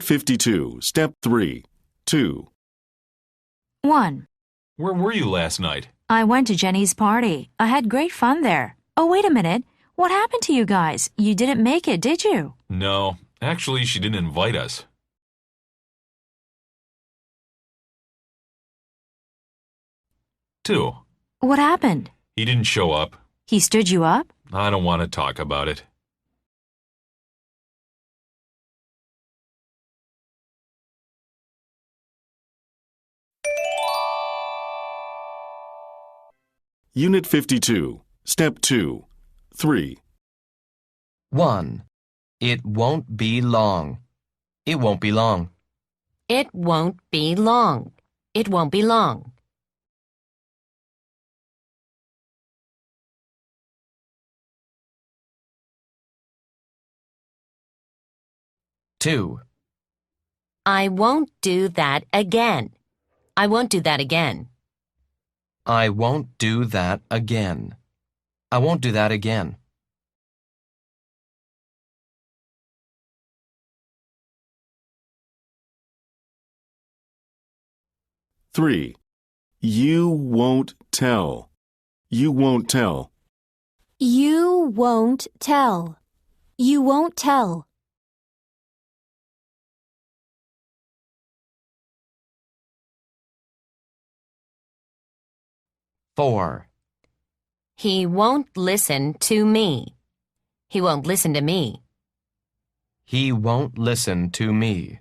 52, Step 3. 2. 1. Where were you last night? I went to Jenny's party. I had great fun there. Oh, wait a minute. What happened to you guys? You didn't make it, did you? No, actually, she didn't invite us. 2. What happened? He didn't show up. He stood you up? I don't want to talk about it. Unit 52, Step 2. 3. 1. It won't be long. It won't be long. It won't be long. It won't be long. 2. I won't do that again. I won't do that again. I won't do that again. I won't do that again. Three. You won't tell. You won't tell. You won't tell. You won't tell. Four. He won't listen to me. He won't listen to me. He won't listen to me.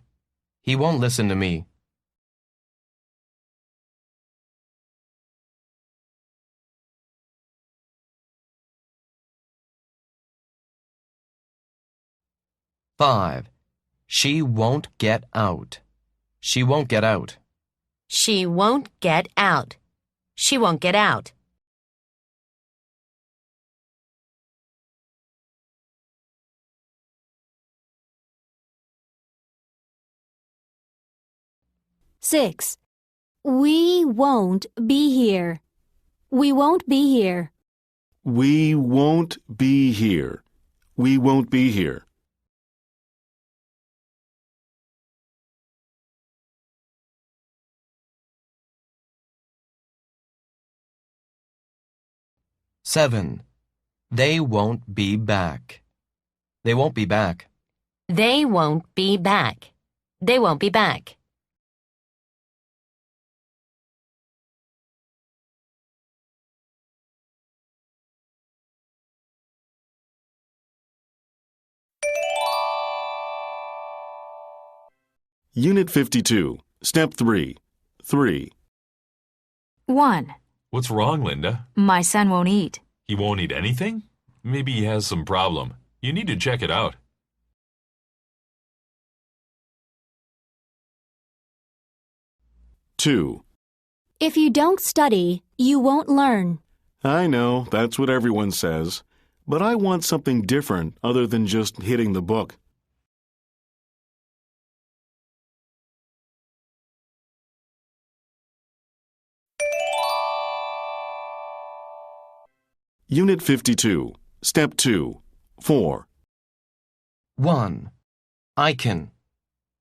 He won't listen to me. Five. She won't get out. She won't get out. She won't get out. She won't get out. Six. We won't be here. We won't be here. We won't be here. We won't be here. Seven. They won't be back. They won't be back. They won't be back. They won't be back. Unit 52. Step 3. 3. 1. What's wrong, Linda? My son won't eat. He won't eat anything? Maybe he has some problem. You need to check it out. 2. If you don't study, you won't learn. I know, that's what everyone says. But I want something different other than just hitting the book. Unit 52. Step 2. 4. 1. I can.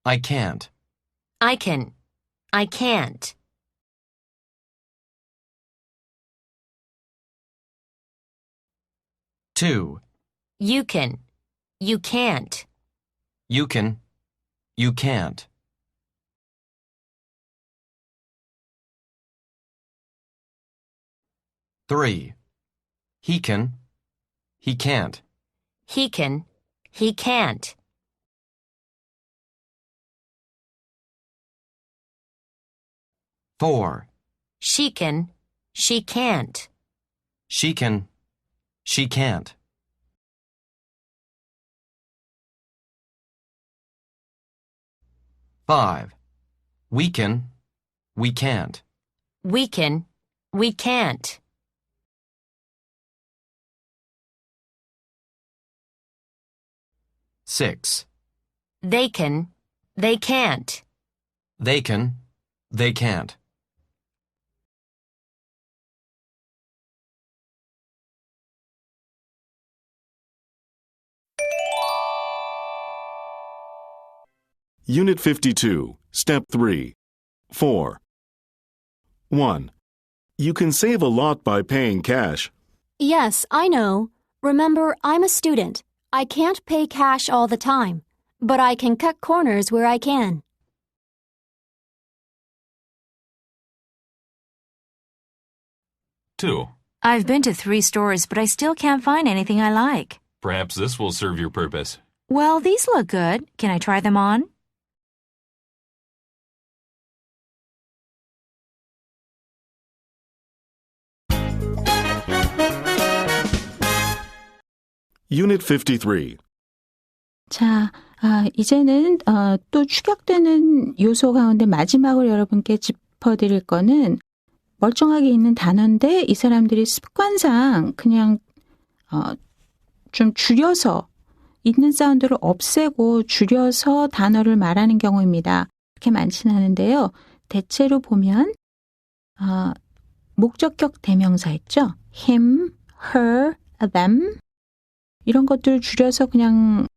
I can't. I can. I can't. 2. You can. You can't. You can. You can't. 3. He can. He can't. He can. He can't. 4. She can. She can't. She can. She can't. 5. We can. We can't. We can. We can't. 6. They can. They can't. They can. They can't. 52. Step 3. 4. 1. You can save a lot by paying cash. Yes, I know. Remember, I'm a student. I can't pay cash all the time, but I can cut corners where I can. 2. I've been to 3 stores, but I still can't find anything I like. Perhaps this will serve your purpose. Well, these look good. Can I try them on? Unit 53. 자, 이제는 또 추격되는 요소 가운데 마지막으로 여러분께 짚어드릴 거는 멀쩡하게 있는 단어인데 이 사람들이 습관상 그냥 좀 줄여서 있는 사운드를 없애고 줄여서 단어를 말하는 경우입니다. 그렇게 많지는 않은데요. 대체로 보면 목적격 대명사 있죠? him, her, them 이런 것들 줄여서 그냥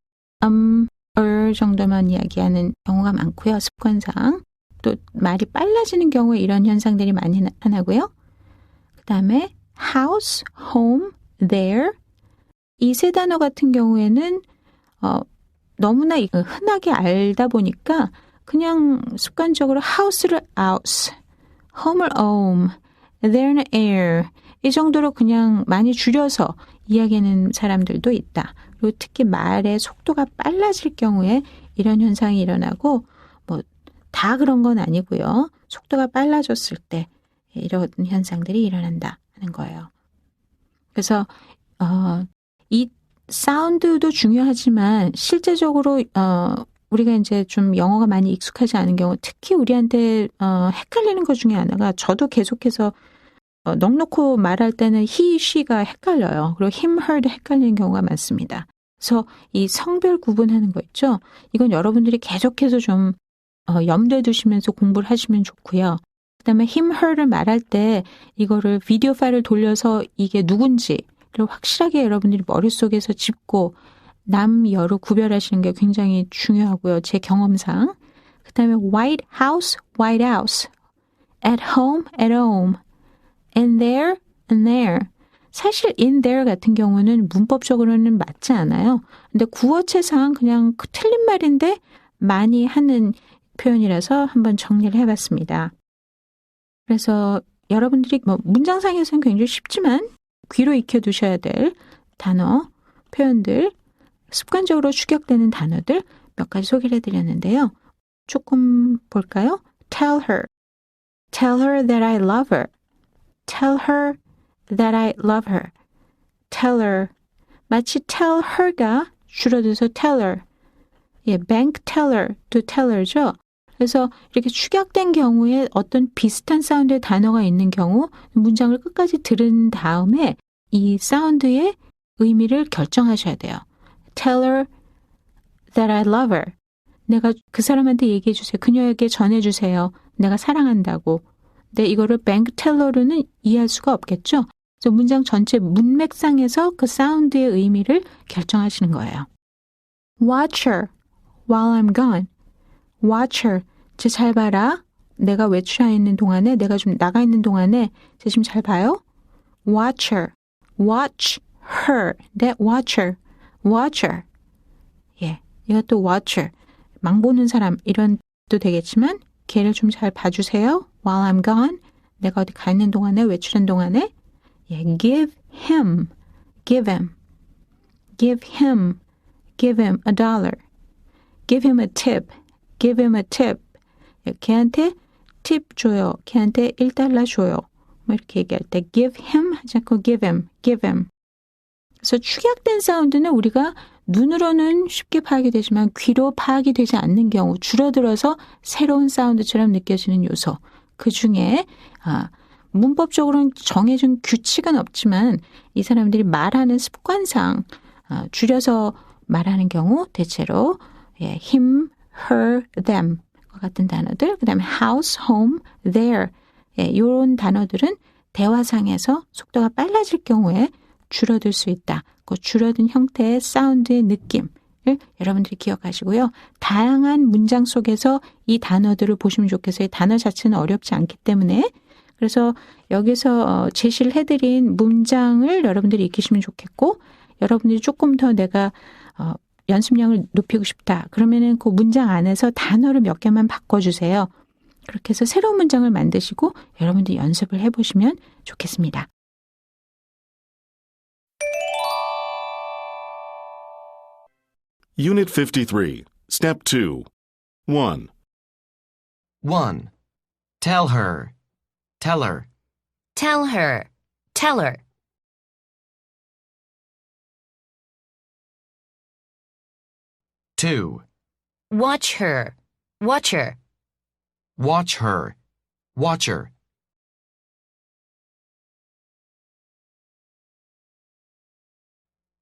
정도만 이야기하는 경우가 많고요. 습관상. 또 말이 빨라지는 경우에 이런 현상들이 많이 나타나고요. 그 다음에 house, home, there 이 세 단어 같은 경우에는 너무나 흔하게 알다 보니까 그냥 습관적으로 house를 house, home을 home, there는 air 이 정도로 그냥 많이 줄여서 이야기하는 사람들도 있다. 그리고 특히 말의 속도가 빨라질 경우에 이런 현상이 일어나고 뭐 다 그런 건 아니고요. 속도가 빨라졌을 때 이런 현상들이 일어난다 하는 거예요. 그래서 이 사운드도 중요하지만 실제적으로 우리가 이제 좀 영어가 많이 익숙하지 않은 경우 특히 우리한테 헷갈리는 것 중에 하나가 저도 계속해서 넉넉히 말할 때는 he, she가 헷갈려요. 그리고 him, her도 헷갈리는 경우가 많습니다. 그래서 이 성별 구분하는 거 있죠. 이건 여러분들이 계속해서 좀 염두에 두시면서 공부를 하시면 좋고요. 그 다음에 him, her를 말할 때 이거를 비디오 파일을 돌려서 이게 누군지를 확실하게 여러분들이 머릿속에서 짚고 남, 여로 구별하시는 게 굉장히 중요하고요. 제 경험상. 그 다음에 white house, white house. at home, at home. and there, and there. 사실 in there 같은 경우는 문법적으로는 맞지 않아요. 근데 구어체상 그냥 틀린 말인데 많이 하는 표현이라서 한번 정리를 해봤습니다. 그래서 여러분들이 문장상에서는 굉장히 쉽지만 귀로 익혀두셔야 될 단어, 표현들, 습관적으로 축약되는 단어들 몇 가지 소개를 해드렸는데요. 조금 볼까요? Tell her. Tell her that I love her. Tell her that I love her. Tell her. 마치 tell her가 줄어들어서 teller. 예, bank teller to teller죠. 그래서 이렇게 축약된 경우에 어떤 비슷한 사운드의 단어가 있는 경우 문장을 끝까지 들은 다음에 이 사운드의 의미를 결정하셔야 돼요. Tell her that I love her. 내가 그 사람한테 얘기해 주세요. 그녀에게 전해 주세요. 내가 사랑한다고. 근데 이거를 bank teller로는 이해할 수가 없겠죠. 그래서 문장 전체 문맥상에서 그 사운드의 의미를 결정하시는 거예요. Watch her while I'm gone. Watch her. 쟤 잘 봐라. 내가 외출해 있는 동안에, 내가 좀 나가 있는 동안에 쟤 좀 잘 봐요. Watch her. Watch her. 네, watch her. Watch her. 예, 이것도 watch her. 망보는 사람 이런 뜻도 되겠지만 걔를 좀 잘 봐주세요. While I'm gone. 내가 어디 가 있는 동안에, 외출한 동안에. 예, give him. Give him. Give him. Give him $1. Give him a tip. Give him a tip. 걔한테 팁 줘요. 걔한테 $1 줘요. 뭐 이렇게 얘기할 때 give him 하지 않고 give him, give him. 그래서 축약된 사운드는 우리가 눈으로는 쉽게 파악이 되지만 귀로 파악이 되지 않는 경우 줄어들어서 새로운 사운드처럼 느껴지는 요소. 그 중에 문법적으로는 정해진 규칙은 없지만 이 사람들이 말하는 습관상 줄여서 말하는 경우 대체로 예, him, her, them 같은 단어들, 그 다음에 house, home, there 예, 이런 단어들은 대화상에서 속도가 빨라질 경우에 줄어들 수 있다. 그 줄어든 형태의 사운드의 느낌을 여러분들이 기억하시고요. 다양한 문장 속에서 이 단어들을 보시면 좋겠어요. 이 단어 자체는 어렵지 않기 때문에 그래서 여기서 제시를 해드린 문장을 여러분들이 익히시면 좋겠고 여러분들이 조금 더 내가 연습량을 높이고 싶다. 그러면은 그 문장 안에서 단어를 몇 개만 바꿔주세요. 그렇게 해서 새로운 문장을 만드시고 여러분들이 연습을 해보시면 좋겠습니다. Unit 53, Step 2. 1. 1. Tell her. Tell her. Tell her. Tell her. 2. Watch her. Watch her. Watch her. Watch her.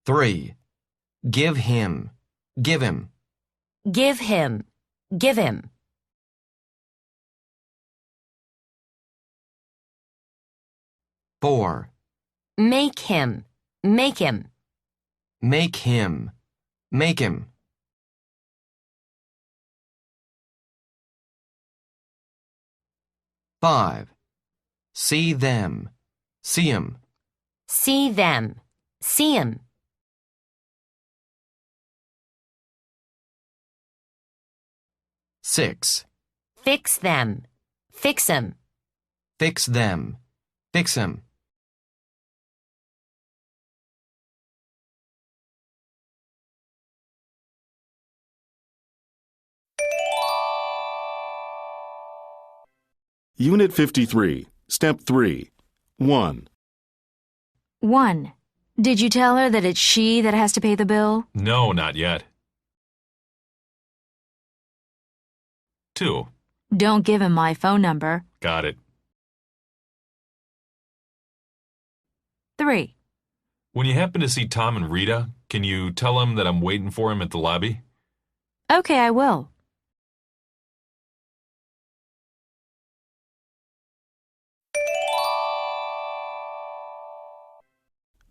3. Give him. Give him. Give him. Give him. 4. Make him. Make him. Make him. Make him. 5. See them. See 'em. See them. See 'em. 6. Fix them. Fix 'em. Fix them. Fix 'em. 53, Step 3. 1. 1. Did you tell her that it's she that has to pay the bill? No, not yet. 2. Don't give him my phone number. Got it. 3. When you happen to see Tom and Rita, can you tell them that I'm waiting for him at the lobby? Okay, I will.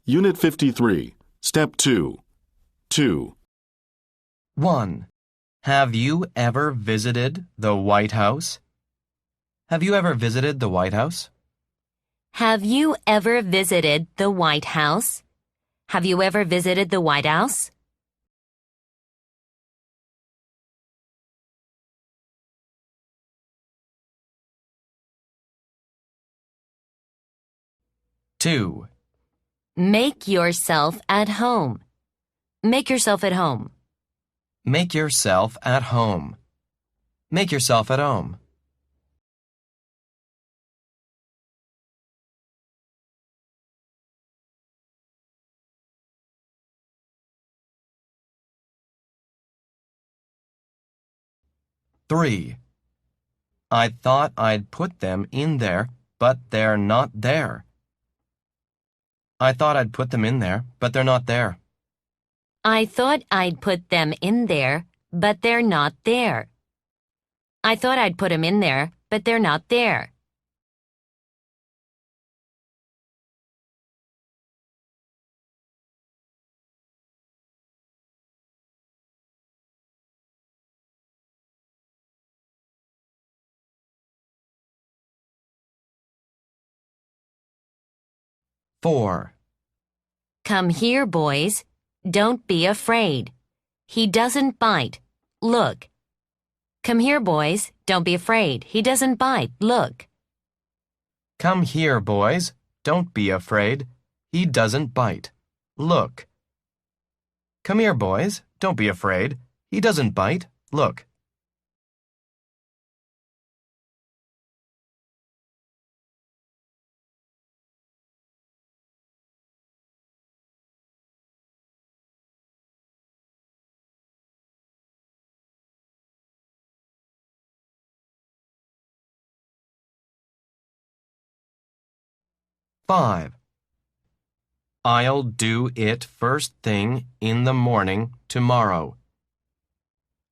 Unit 53, Step 2. 2. 1. Have you ever visited the White House? Have you ever visited the White House? Have you ever visited the White House? Have you ever visited the White House? 2. Make yourself at home. Make yourself at home. Make yourself at home. Make yourself at home. 3. I thought I'd put them in there, but they're not there. I thought I'd put them in there, but they're not there. I thought I'd put them in there, but they're not there. I thought I'd put them in there, but they're not there. 4. Come here, boys. Don't be afraid. He doesn't bite. Look. Come here, boys. Don't be afraid. He doesn't bite. Look. Come here, boys. Don't be afraid. He doesn't bite. Look. Come here, boys. Don't be afraid. He doesn't bite. Look. Five. I'll do it first thing in the morning tomorrow.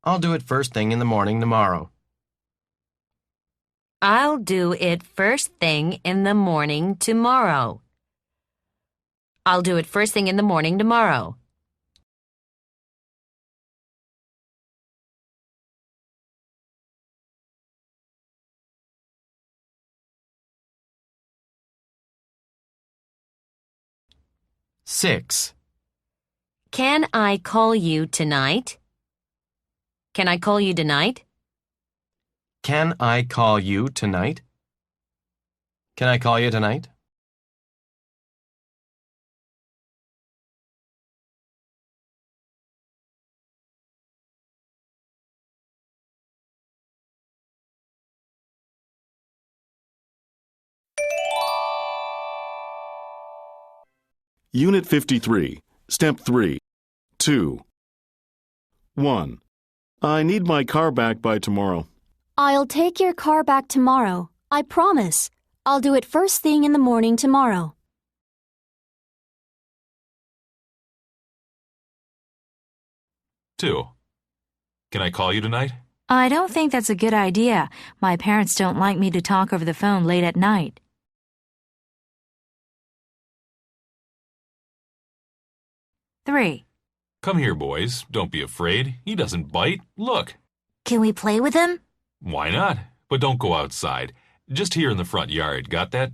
I'll do it first thing in the morning tomorrow. I'll do it first thing in the morning tomorrow. I'll do it first thing in the morning tomorrow. 6. Can I call you tonight? Can I call you tonight? Can I call you tonight? Can I call you tonight? Unit 53, Step 3. 2. 1. I need my car back by tomorrow. I'll take your car back tomorrow. I promise. I'll do it first thing in the morning tomorrow. 2. Can I call you tonight? I don't think that's a good idea. My parents don't like me to talk over the phone late at night. 3. Come here, boys. Don't be afraid. He doesn't bite. Look. Can we play with him? Why not? But don't go outside. Just here in the front yard. Got that?